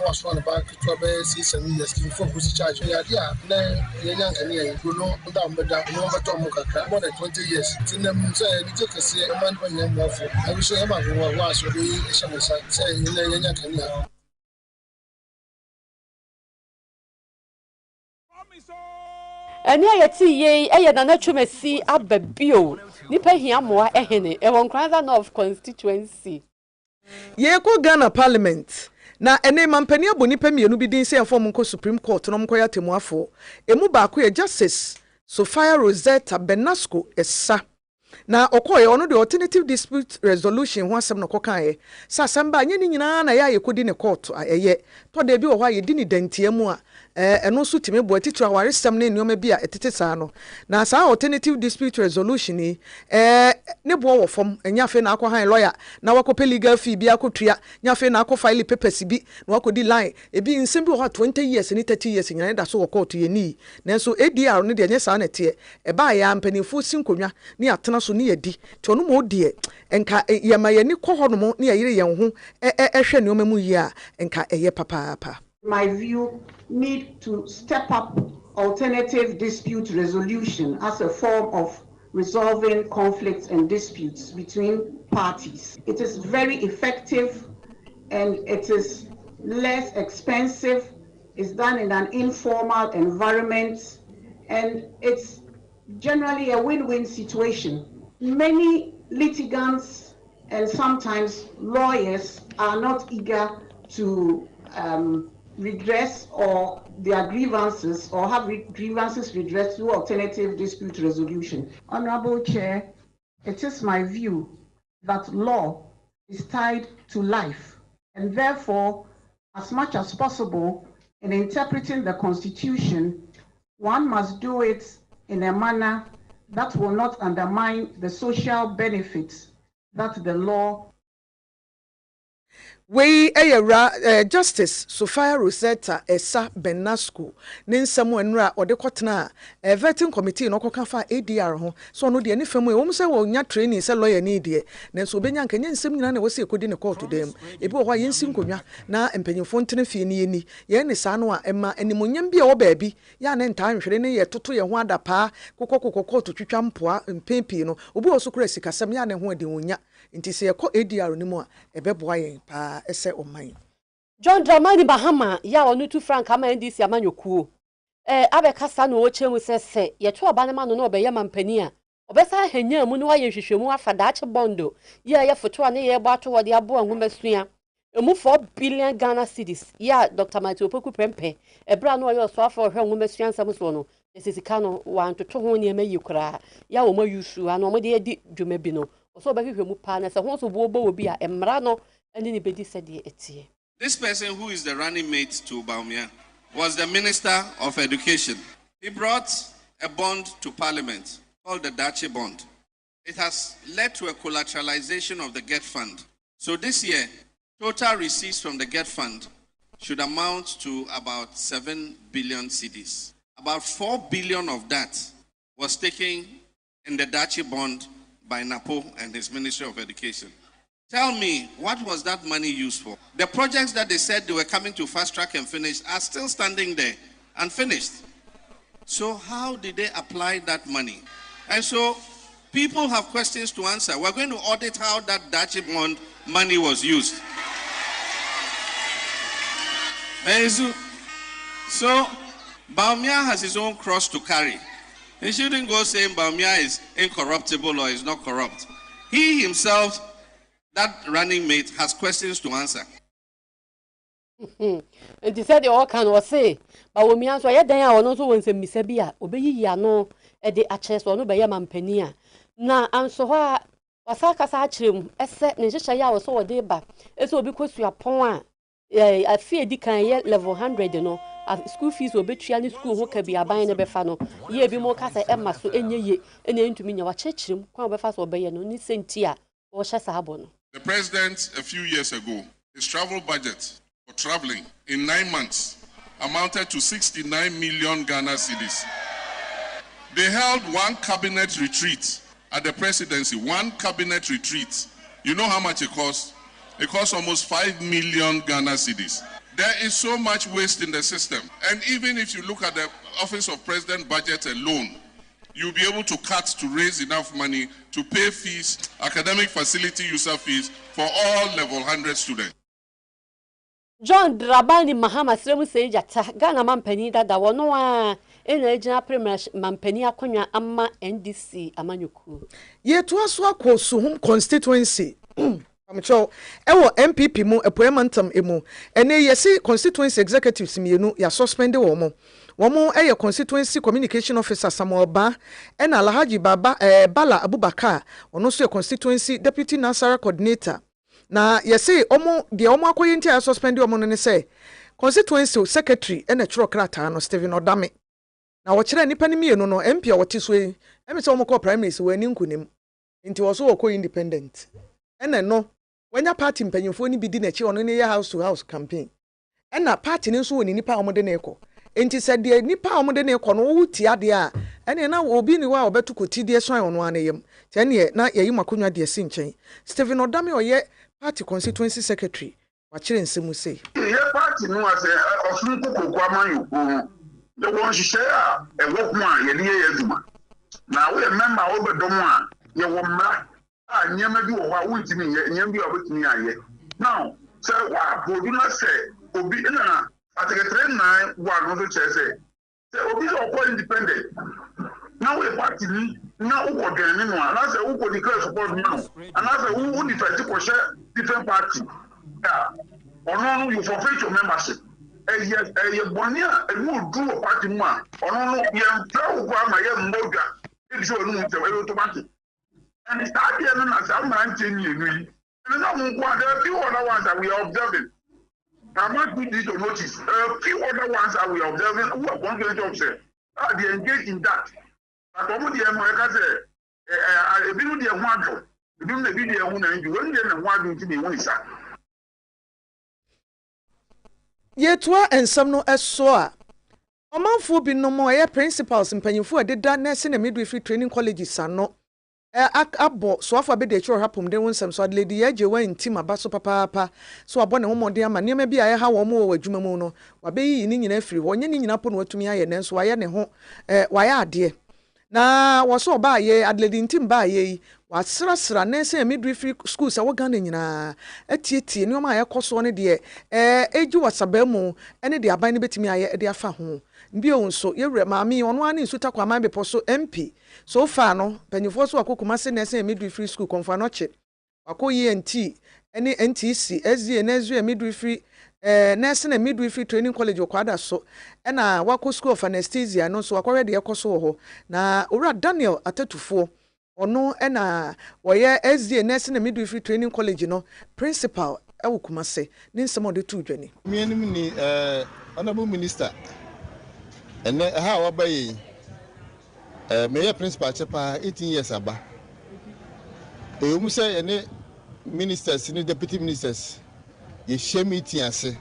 was one about to be 7 years before we charge ya dia na yan kan ya you know that no matter mo kaka more than 20 years tinam say ni KaseÄ man ban yan mo fo I wish I ma go wa so be say ni yan kan ya ene ayeti ye eye na natwemasi ababio nipa hia mwa ehene e won Nkranza North constituency ye ko Ghana Parliament na ene mampani aboni pa mienu bi din se afọ nko Supreme Court no mko ya temuafo emu ba ko ye Justice Sophia Rosetta Benasco esa na okoye ono the alternative dispute resolution ho asem no kokae sa asem ba nye ni nyina na ya yekodi ne court eye to de bi wo ha ye di ni dantia mu a eno so timi bo atitu aware sem ne nneoma bi a etete saa no na saa alternative dispute resolution ni ne bo wo fom enya fe na akọ han lawyer na wakọ legal fee bi akotua nya fe na akọ file papers bi na wakọ di line ebi nsem bi wo 20 years ni 30 years nyina da so wo court ye ni na so ADR ne de nya saa na te e ba ya mpanifo sinkonwa ni atena so ni yedi to no mo de enka yema ye ni kọ hono ni yire ye ho ehwe ne omamu yi a enka eye papa. My view, need to step up alternative dispute resolution as a form of resolving conflicts and disputes between parties. It is very effective and it is less expensive. It's done in an informal environment and it's generally a win-win situation. Many litigants and sometimes lawyers are not eager to redress or their grievances or have grievances redressed through alternative dispute resolution. Honorable Chair, it is my view that law is tied to life, and therefore, as much as possible, in interpreting the Constitution, one must do it in a manner that will not undermine the social benefits that the law. We Justice Sophia Rosetta Esa Benasco Ninsam Wenra or the Kotna a vetting committee no kokafa ADR ho so no de any family say wo nya training say lawyer need de nanso benya nka nyensem nyina na wose ekodi ne court dem ebi wo hwa yensi nkonwa na empanyimfo ntene fie ne yeni ye ne sa no a ema animonyam bia wo baabi ya ne ntaa nhwere ne ye toto ye ho adapa kokoko court twitwa mpoa mpempi no obi wo so kura sikasam ya ne ho de wonya nti se ekọ ADR ni mu a ebeboa yen pa ese oman John Dramani Bahama ya onu tu frank ama NDC amanyokuo abekasa no ochemu sese ye to oba ne ma no obeye mampani a obesa hanya mu no waye hwehwemu afada ache bondo ye foto a ne ye bo ato wode abo anwumasua emu 4 billion Ghana cedis ya Dr. Matthew Opoku Prempe ebra no oyo so afọ hwe anwumasua nsam so no esisika no wantoto ho ne emayi kura ya wo ma yusu ano mo de edi dwuma bi no so bahwehwemu pa na se ho so bo obi a emra no ene ne bedi sede etie. This person who is the running mate to Baumia was the Minister of Education. He brought a bond to Parliament called the Dachi Bond. It has led to a collateralization of the GET Fund. So this year, total receipts from the GET Fund should amount to about 7 billion cedis. About 4 billion of that was taken in the Dachi Bond by Napo and his Ministry of Education. Tell me, what was that money used for? The projects that they said they were coming to fast track and finish are still standing there unfinished. So how did they apply that money? And so people have questions to answer. We're going to audit how that Dachi Bond money was used. So Baumia has his own cross to carry. He shouldn't go saying Baumia is incorruptible or is not corrupt. He himself, that running mate, has questions to answer. And he said the all can say, but when me answer, ya dan ya ono so won se misebia, obeyi ya no e de aches ono be ya mampania. Na anso ho a wasaka sa achirem ese ne hyehyɛ ya wo so wo de ba. Ese obi kosua pon a afie di kan ye level 100 no. School fees obetua ni school ho ka bi aban ne befa no ye bi mo ka se ema so enye ye ene ntumi nya wa chechirem kwa obefa so obeye no ni senti a wo hye sahabo no. The president a few years ago, his travel budget for traveling in 9 months amounted to 69 million Ghana cedis. They held one cabinet retreat at the presidency, one cabinet retreat. You know how much it cost? It cost almost 5 million Ghana cedis. There is so much waste in the system. And even if you look at the Office of President budget alone, you'll be able to cut to raise enough money to pay fees, academic facility user fees for all level 100 students. John Drabani Mahama Sremu Sejata, Ghana Mampani da wono a ena ejina premier mampani akonwa ama NDC amanyuku. Ye to aso akoso home constituency. Amcho ewo MPP mu epoemantam emu ene yesi constituency executives mienu ya suspend wo mo eye constituency communication officer Samuel Ba ena Alhaji Baba Bala Abubakar ono so constituency deputy Nasara coordinator na yesi de omo akoye ntia ya suspend omo no ne say constituency secretary ena chiro krata no Stephen Odame na wo kire nipa ni mienu no MP wote so yi emi se omo ko prime minister wani nkunim nti wo so wo ko independent ena no wanya party mpanyimfo ni bidi na chi ono ne house to house campaign ena party ne so woni nipa omode na ekọ enti se de nipa omode na ekọ no wo ti ade a ene na obi ni wa obetu koti de so ono anayem tene na yayi makonwa de si nchen Stephen Odame oye party constituency secretary wa kire nsemu sei ye party no ase ofun kokoko amanyo de won hihye a ewo ko a ye ne ye aduma na we member wo bedom a ye wo mra nyama bi wo wa wuntimi nyama bi obetimi aye now say wa bodu na say obi na ategetre na wa no so say obi so ko independent now we party ni na uko gani no na say uko declare support no and na say who defend ko share different party yeah ono you forfeit your membership Bonia, and will do a party man. On young Grandma, young Moga. It's your new automatic. And it's not the other as I'm 19 years. And I don't want a few other ones that we are observing. I must put this on notice. A few other ones that we are observing who are going to observe. They engage in that. But I'm the America say, I build the one. You do the video when you want to be one is. Yetwa ensam no eso a omanfo bi no mo principals mpanyimfo adeda nursing and midwifery training colleges ano abo so afa be de chiro hapum de wonsam so adledi ye je wan ntim abaso papa so abo ne homode ama ne ma bi aye ha wo mo wo adwuma mu no wa be yi ni nyina afiri ho nye ni nyina po no watumi aye ne so aye ne ho waye ade na wo so ba aye adledi ntim ba aye wasrasra nursing and midwifery schools a wo Ghana nyina atietie ne oma aye koso ne de eju wasabamu ene de aban ne betimi aye de afa ho mbi onso yewre maami ono ani nsuta kwa man bepo so MP so far no panyifo so akokuma se nursing and midwifery school konfa no che akoyi NT ene NTC SDA NSU midwifery nursing and midwifery training college okwada so ena wako school of anesthesia no so akwere de ekoso ho na owura Daniel Atatufo ono ena woye SDA nursing and midwifery training college no principal ewo kumase ni nsemo de tu dwani me anim ni honorable minister ene ha wa bayi me principal chepa 18 years aba mu say ene ministers ni deputy ministers ye share meeting ase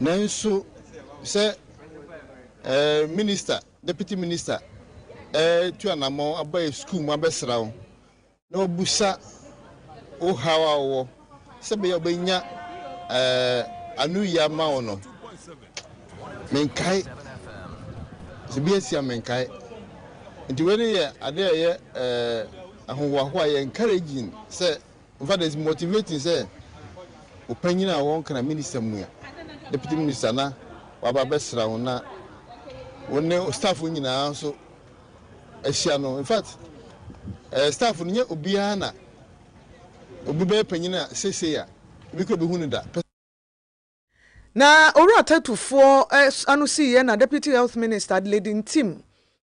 nanso say minister deputy minister tu anamo abayi school mu abesra wo na obusa o hawa wo se be obenya anu ya ma wono menkai Sibiasia menkai nti when ye ade ye ahonwa ye encouraging say in fact is motivating say opanyina won kana minister mu ya deputy minister na waba besra wona wonne staff nyina so ahia no in fact staff nye obia na obi be panyina sese ya bi ko be hunu da na owura Atatufo anu si ye na deputy health minister leading team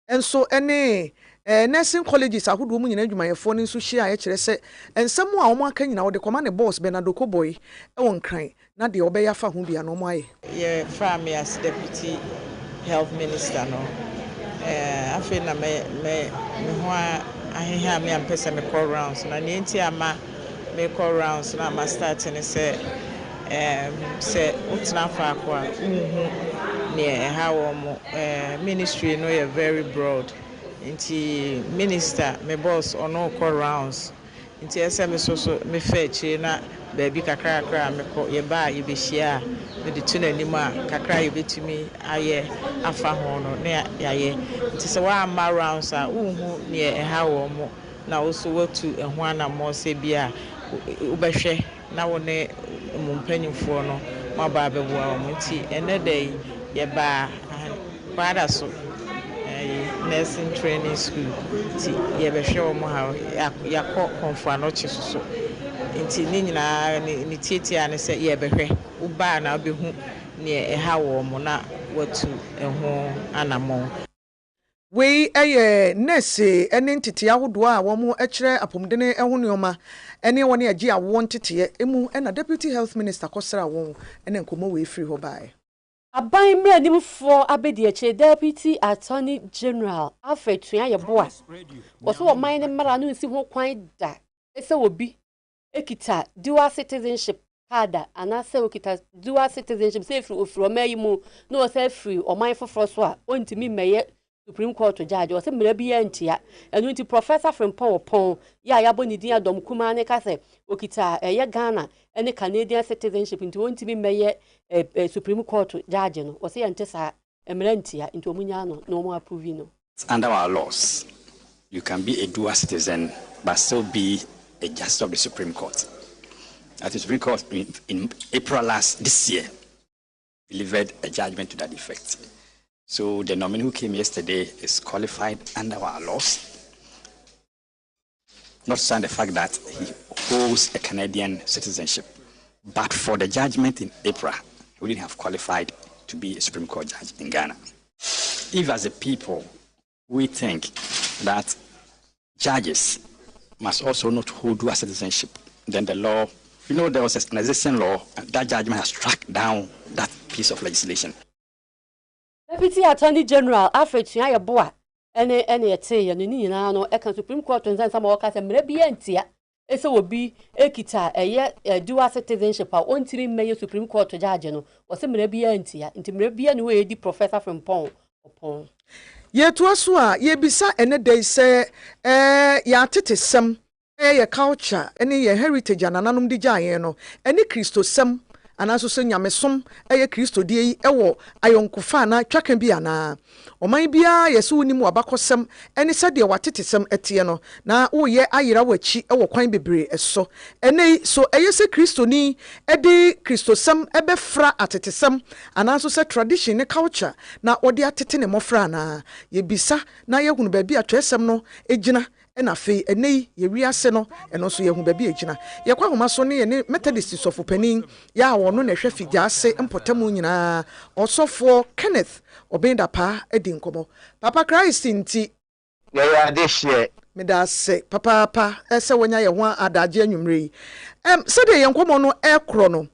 enso ene nursing colleges ahodo mu nyina adwumayefo ne nso hia ye kire se ensam a omo aka nyina wo de koma ne boss Bernardo Koboy won kran na de obeya fa ho bia no mo aye ye from me as deputy health minister no afi na me ho ahihia me ampesa me call rounds na ne nti ama me call rounds na ma start ne se say utna fa kwa ne ha wo mo ministry no ye very broad nti minister me boss ono call rounds nti ese me so me fechi na baby kakra me ko ye ba ye be hia me de tuna nima kakra ye betumi aye afa ho no ne yaye nti se wa ma rounds a uhu ne ha wo mo na wo so watu eho ana mo se bia ubehwe na wone mumpanyimfo no maba beboa wo nti ene dey ye ba kwada so nursing training school ti ye behwe wo mo ha yakọ konfa no chi so nti ni nyina ni tietia ne se ye behwe uba na obehu ne ha wo mo na watu eho anamo we nurse ene ntete ahodo a wo mo ekire apomdene eho neoma ene woni agi awo ntete emu na deputy health minister kosra won ene nkomo we free ho bae aban mranimfo abedieche deputy attorney general afetua ye boa woso wo man ne mara no nsi ho kwan da ese obi ekita dual citizenship card anase okita dual citizenship say free ofri o mayimu no say free o man foforo so a ontimi meye Supreme Court judge or some maybe antia and when Professor from Pon ya yaboni dia dom kuma ne kase okita Ghana and Canadian citizenship into one to be mayor Supreme Court judge no or say antesa emerentia into munyano no more approving. Under our laws, you can be a dual citizen but still be a justice of the Supreme Court. At the Supreme Court in April this year delivered a judgment to that effect. So the nominee who came yesterday is qualified under our laws, notwithstanding the fact that he holds a Canadian citizenship. But for the judgment in April, he wouldn't have qualified to be a Supreme Court judge in Ghana. If as a people we think that judges must also not hold dual citizenship, then the law, there was an existing law, and that judgment has struck down that piece of legislation. Deputy Attorney General Africa Yaboa, any ete and no Supreme Court and some workers and maybe antia. It will be a kita a dual citizenship or 1 May Supreme Court judge was a maybe antia into maybe anyway the professor from Pong upon. Ye to us, ye bisa any day say, ya tete some, ye culture, any ye heritage and anonum di jayeno, any Christo some. And also say nyamesom eye Kristo die ewo ayonkofa na twakan bia na oman bia yeso ni mu abakosem ene sade watetesem etie no na wo ye ayira wachi ewo kwan bebre eso ene so eye se Kristo ni edi Kristosem ebefra atetesem and also say tradition ne culture na odi atete ne mofra na ye bisa na ye hunu ba bia twesem no egina ena fe ene ye wiase no eno so ye hu ba bia egina ye kwa homa so ne ye ne Methodist sofopanin ya wono na hwe figyase mpotamu nyina osofo Kenneth Obenda pa edinkomo Papa Christ nti ya adehye medase papa ese wonya ye ho adaje anwumre sede ye nkomo no ekro no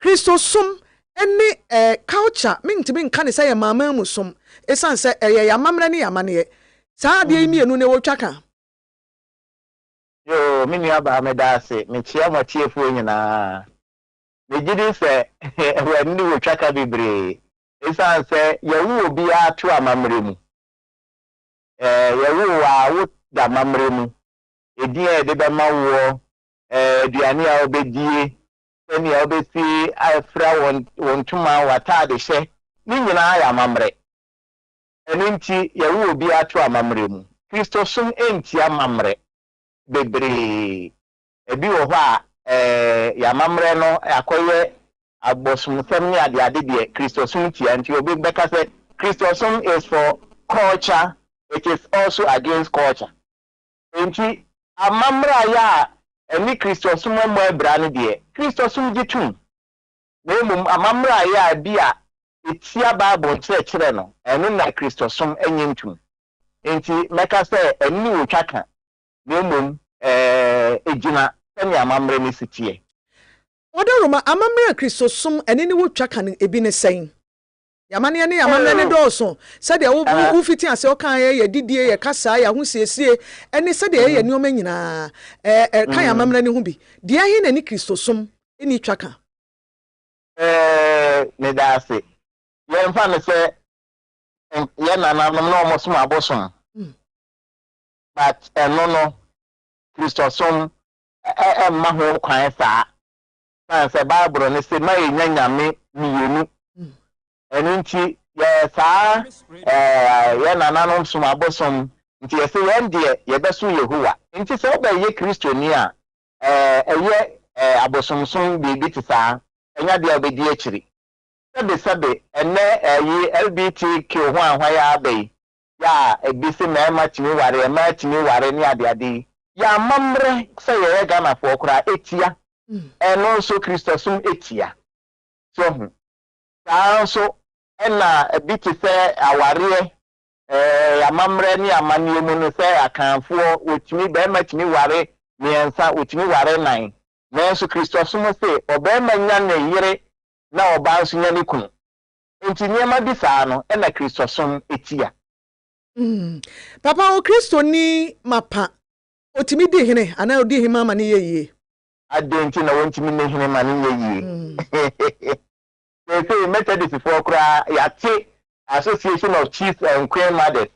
Kristosum ene culture mintimi nka ne say ye mama musum esan se ye yamamre ne yamane saa de mienu ne wotwaka yo mini aba medase me chia matiefo nyina megidi se wani wotwaka bibre esan se yewu obi atu amamre mu yewu wa wo da mamre mu edi e de be mawo duane a obedie eni a obesi afra won tuma wata de hye ni nyina ya amamre eninti yewu obi atu amamre mu Kristo sum enti amamre bebre ebi wo ho a ya mamre no akoye abosum fem ni ade de Kristo sum ti anti obi beka say Kristo sum is for culture, it is also against culture. Enti amamra ya eni Kristo sum mo ebra ne de Kristo sum gitum memu amamra ya bia etia Bible chire no eno na Kristo sum enyintum enti meka say eni wo twaka memu ejina semi amamre ni sitie Odaroma amamre Kristosum ene ni wotwaka ne ebi ne sen yamane ne yamamre ne doso sade wo fiti ase o kan ye didie ye kasa ya hu siesie ene sade ye ni o manyina kan yamamre ne hu bi de ahi na ni Kristosum eni twaka me da ase ye mfa ne se ye na no mo sum abosom but no Kristosum ma ho kwan saa se Bible ne se ma nyanyame miyenu eninti ye saa ye nananom sum abosom nti ye se ye ndie ye beso Yehowa nti se oba ye Kristo ni a eye abosomsom bibi ti saa enya dia obedi akiri sebe ene yi LGBTQ ho anwa ya abai ya ebisi ma timi ware ma timi ware ni ade ya mamre se ye Ghana fo kura etia eno so Kristosum etia so so ena ebiti se aware ya mamre ni amanie mu no se akanfo otimi be ma timi ware miensa otimi ware nan na so Kristosum se obema nya na yire na oba so nya ni kun enti niema bi saa no ena Kristosum etia Papa o Kristo ni mapa otimi di hene ana odi hima ma ne yeye adenti na wontimi ne hene ma ne yeye say Methodist for kra yate Association of Chiefs and Queen Mothers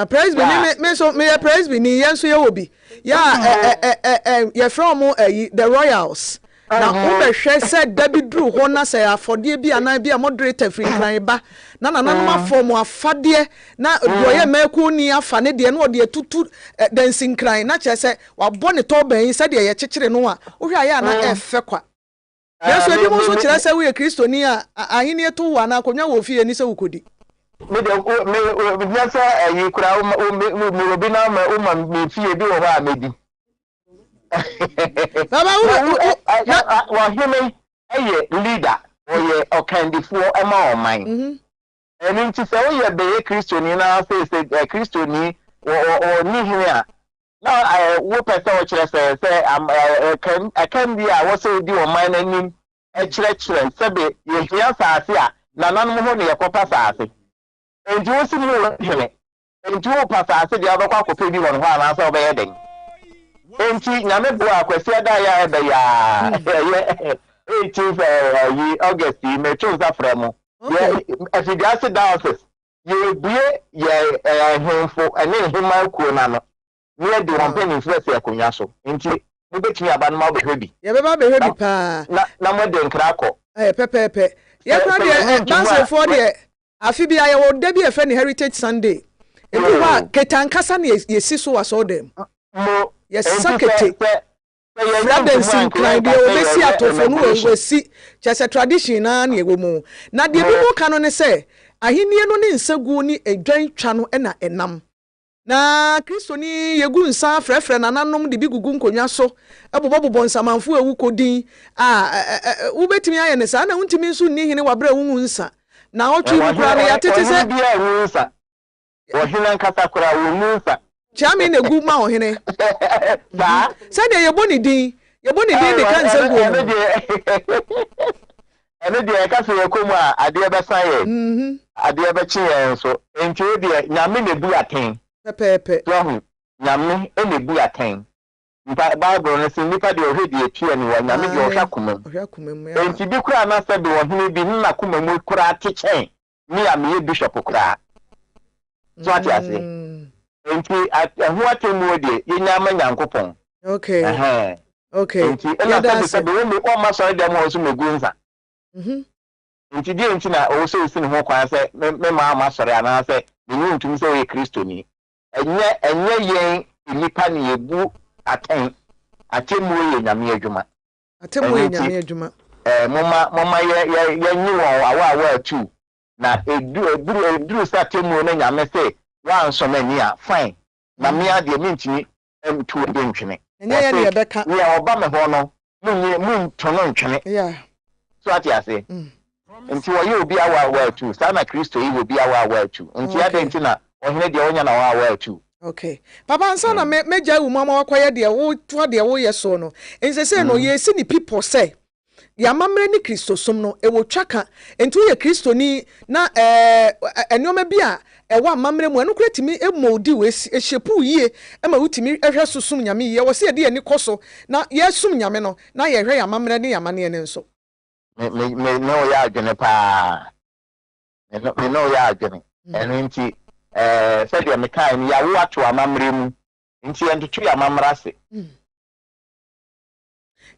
praise be me so me praise be ni yenso ye obi ya ye from the Royals na ubehwe se dabidru ho na se afode bi ana bi a moderator free kran ba na nananuma form afade na doye maku ni afa ne de na ode tutu dancing kran na che se wabo ne to ban se de ye kekere no a ohwe aya na efe kwa yeso bi mo so kire se we Kristo ni a ahini eto wa na akonwa wo fie ni se wukodi me nyasa yi kura o bi na ma me fie bi wo ha medi Baba wa human leader Oye okandifo ema oman. Eni nti se oye be Kristo ni na say Kristo ni o ni hia. Na wo pese o kire say can be a wo say di oman anim e kire sebe ye hia saase a na nanom ho ne yekopa saase. Enti wo si mu hene. Enti wo pa saase dia bakwa akopɛ bi won ho ana say obeye den. Enti nyame bo akwasi ada ya ebe ya. 18 yi August me choose fremo. As you just diocese, you be ye hemfo ene hema kuo na no. Near the one penny first akonya so. Enti mo betumi aba no ma behwebi. Ye beba behwebi pa. Na mo de nkrako. Pepepe. Ye kra de dance for de afi bia ye wo da bi efe ne Heritage Sunday. Enti wa ketankasa ne yesi so waso dem. Mo yes sakete. Fradensin kran de obesi atofo no wesi chese tradition na na ewo mu na de bi mu ka no ne se ahenie no ne nsagu ni edwan twa no na enam na Kristo ni yegu nsa frefre na nanom de bi gugu nkonwa so ebobobo nsamanfo ewu kodin wo betimi aye ne sa na untimi nso ni hene wabre wu nsa na otwi mu kra ya tete se wo hene nkasa kra wo nsa Chami ne gu ma ohene. Ba. Sade ye boni din de kan se gu. Ene de ka se yekomu a ade be san ye. Ade be chi ye so. Enti o de nyame ne bu aten. Pepepe. So nyame ene bu aten. Nta Bible ne se nipa de ohedi etua ni wa nyame de ohwa komam. Ohwa komam ya. Enti bi kura na se de ohene bi na komam kura techen. Ni am ye bishop kura. So ati ase. Enti ahu atemu de yenyama nyankopon. Okay. Okay. Enti ena se be we ko ma so dem o so megunza. Enti die enti na o so sin ho kwan se me ma sore ana se me ntumi se we Kristo ni. Enye yen nipa ni ebu atemu ye nyame adwuma. Atemu ye nyame adwuma. Mama ye nyi won awa atu na eduru sa atemu na nyame se one so many are fine. Na me ade mentimi to de ntwene. Enye ye ne beka. We oba me ho no. Mun tono ntwene. Yeah. So ati ase. Nti wo ye obi awa tu. Sa na Kristo ye obi awa tu. Nti ade nti na ohene de onya na awa tu. Okay. Papa ansa na meja wu mama wakoye de wo to de wo ye so no. Ense se no ye si ni people say ya mamre ni Kristo som no e wo twaka enti wo ye Kristo ni na enioma bi a ewa mamre mu enu kretimi emodi we ehyepu yie ema wutimi ehwe susum nyame ye wo se de ani koso na ye sum nyame no na ye hwe ya mamre ne yamane ne nso me no ya adwene pa me no ya adwene enu nti se de me kai ni ya wo ato amamre mu nti entutu ya mamra se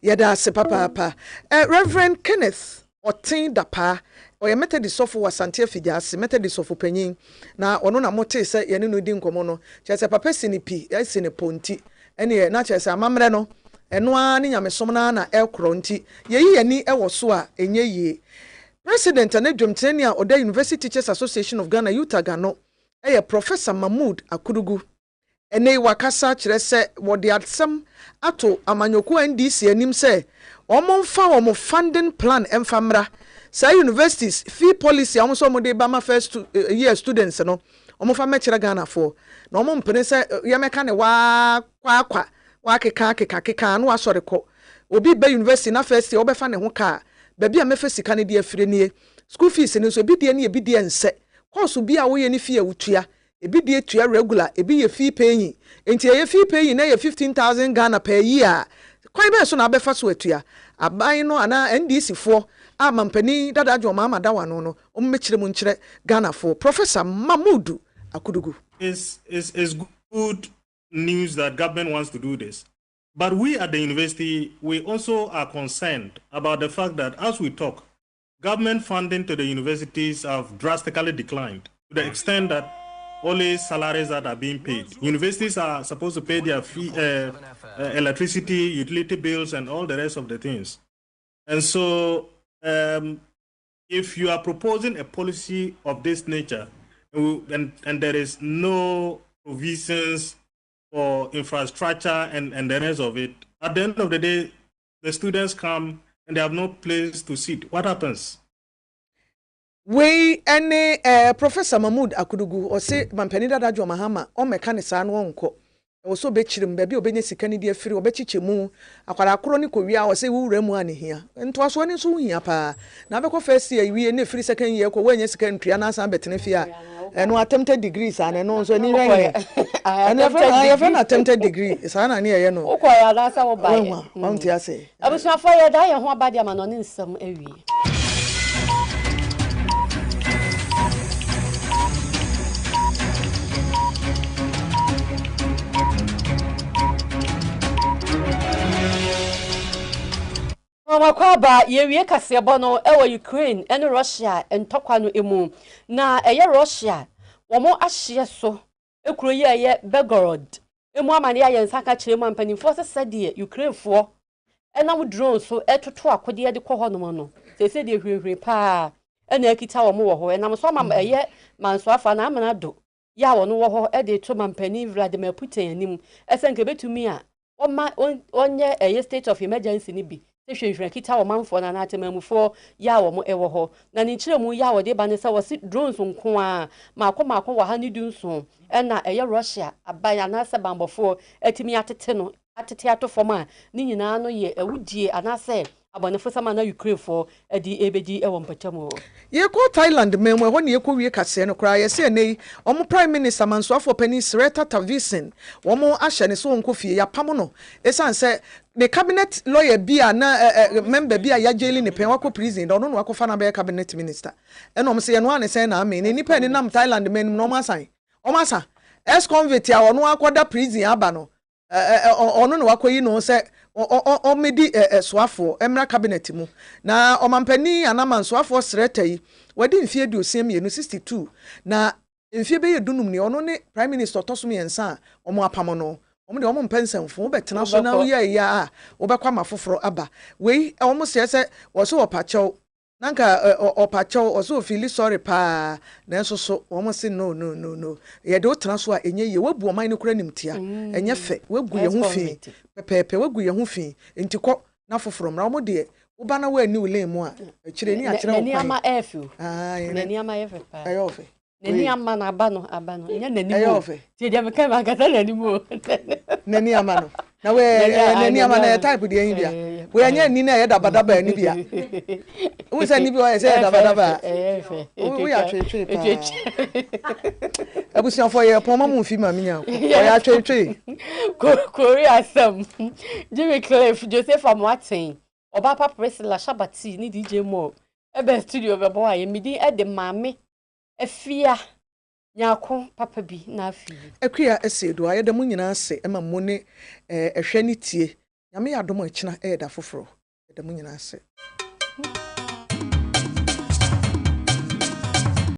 yada se papa Reverend Kenneth Otin Dapa oye Methodist sofo wasante afija se Methodist sofo panyin na ono na mote se ye ne no di nkomo no chese papa sinipi sine ponti ene na chese amamre no eno a ne nyamesom na ekro nti yeyi yani ewo so a enye yie President and Dwomteni a Oda University Teachers Association of Ghana Utah no Professor Mahmoud Akurugu ene wakasa kire se wode atsam ato amanyoku NDC anim se omomfa omo funding plan emfamra say universities fee policy amoso mo de bama first year students no omomfa mekire Ghana for na omom pene se yemeka ne wa keka no asore ko obi be university na first year obefa ne ho ka baby a mefa sika ne de afire nie school fees ne so bi de ne ebi de ense course bi a wo ye ne fee awutua ebi de tua regular ebi ye fee paying enti ye fee paying na ye 15,000 Ghana per year kwai be so na abefa so atua aban no ana NDC for amampani dada jo mama dawa no ommekire mu nkire Ghana for Professor Mahmoud Akudugu is good news that government wants to do this, but we at the university we also are concerned about the fact that as we talk, government funding to the universities have drastically declined to the extent that only salaries that are being paid. Universities are supposed to pay their fee, electricity, utility bills, and all the rest of the things. And so, if you are proposing a policy of this nature, and there is no provisions for infrastructure and the rest of it, at the end of the day, the students come and they have no place to sit. What happens? We any Professor Mahmoud Akudugu or say Mampeni Dadajo Mahama or Mechanism wonko. Also bechirim baby obenye sikani dia free obechiche mu akwara akoro ni kowia o say wu remu ani hia nto aso ani so hia pa na be ko first year wie ne free second year ko wenye second tria na san betene fia eno attempted degrees and eno so ni wen and even attempted degree isa na ni ye no ukoya na sa wo bae won't ya say abusuafo ye da ye ho abade ama no ne nsam awie Makwaba yewie KaseƐ no ewo Ukraine ene Russia entokwa no emu na eye Russia womo ahye so ekuro ye eye Belgorod emu amane ya nsaka kire mu ampanimfo sesede Ukraine fo enam drone so etoto akode de kɔ hɔ no no sese de hwehwe pa ena akita womo wɔ hɔ enam so ma eye manso afa na amana do ya wono wɔ hɔ ede to mampani Vladimir Putin anim esenke betumi a onye eye state of emergency ni bi hwehwe kita wo manfo na atemamufo ya wo mo ewo ho na ni kire mu ya wo de ba ne se wo si drones nko a mako wa ha ni dunso na eye Russia abaya na se bambofo atimi atete no atete atofom a ni nyina no ye awudie anase abonefo sama na Ukraine fo edi ebedi ewo mpatamo ye ko Thailand memwe ho ne ye ko wie KaseƐ no kra ye se nei omo prime minister mansoafo pani Sreta Tavisen omo ahye ne so nko fie ya pam no esan se the cabinet lawyer bia na member bia ya jailing ne pen wako prison no no akofa na be cabinet minister eno mo se ye no ane se na ame ne nipa ni nam Thailand men no masan o masa ex convict ya ono akoda prison aba no ono no wakoyi no se o medi soafo emra cabinet mu na o mampani anama soafo Sreta yi wadi mfie du osiem ye no 62 na mfie be ye dunum ne ono ne prime minister tosom yensa o mo apamo no omo de omo mpensanfo betena so na ya obekwa mafoforo aba we omo se wo so opachew nanka opachew o so feel sorry pa na so omo se no ye de otena so a enye ye wabu oman ne kura nimtia enye fe wagu ye ho fi pepepe wagu ye ho fi entiko na foforo mra omo de uba na wa ni ule mu a akire ni akire wo ni ama efu ni ama efu pa ayofe nani ama na abano nya nani mo ti dia meka ma kata nani mo nani ama no na we nani ama na type de yin bia we anya ni na ye dabadaba ni bia we say ni bia we say dabadaba we ya twetwe pa abusian for ye pon ma mu fi Maame Nyarko we ya twetwe Korea sam Jimmy Cliff Joseph Amwaten oba papa Priscilla Shabati ni DJ Mo ebe studio be boy ye midi e de Maame Efia Nyarko papa bi na afi Akua esedo aye de mu nyina ase ema mu ne ehwe ne tie nyame ya dom akina e da foforo de mu nyina ase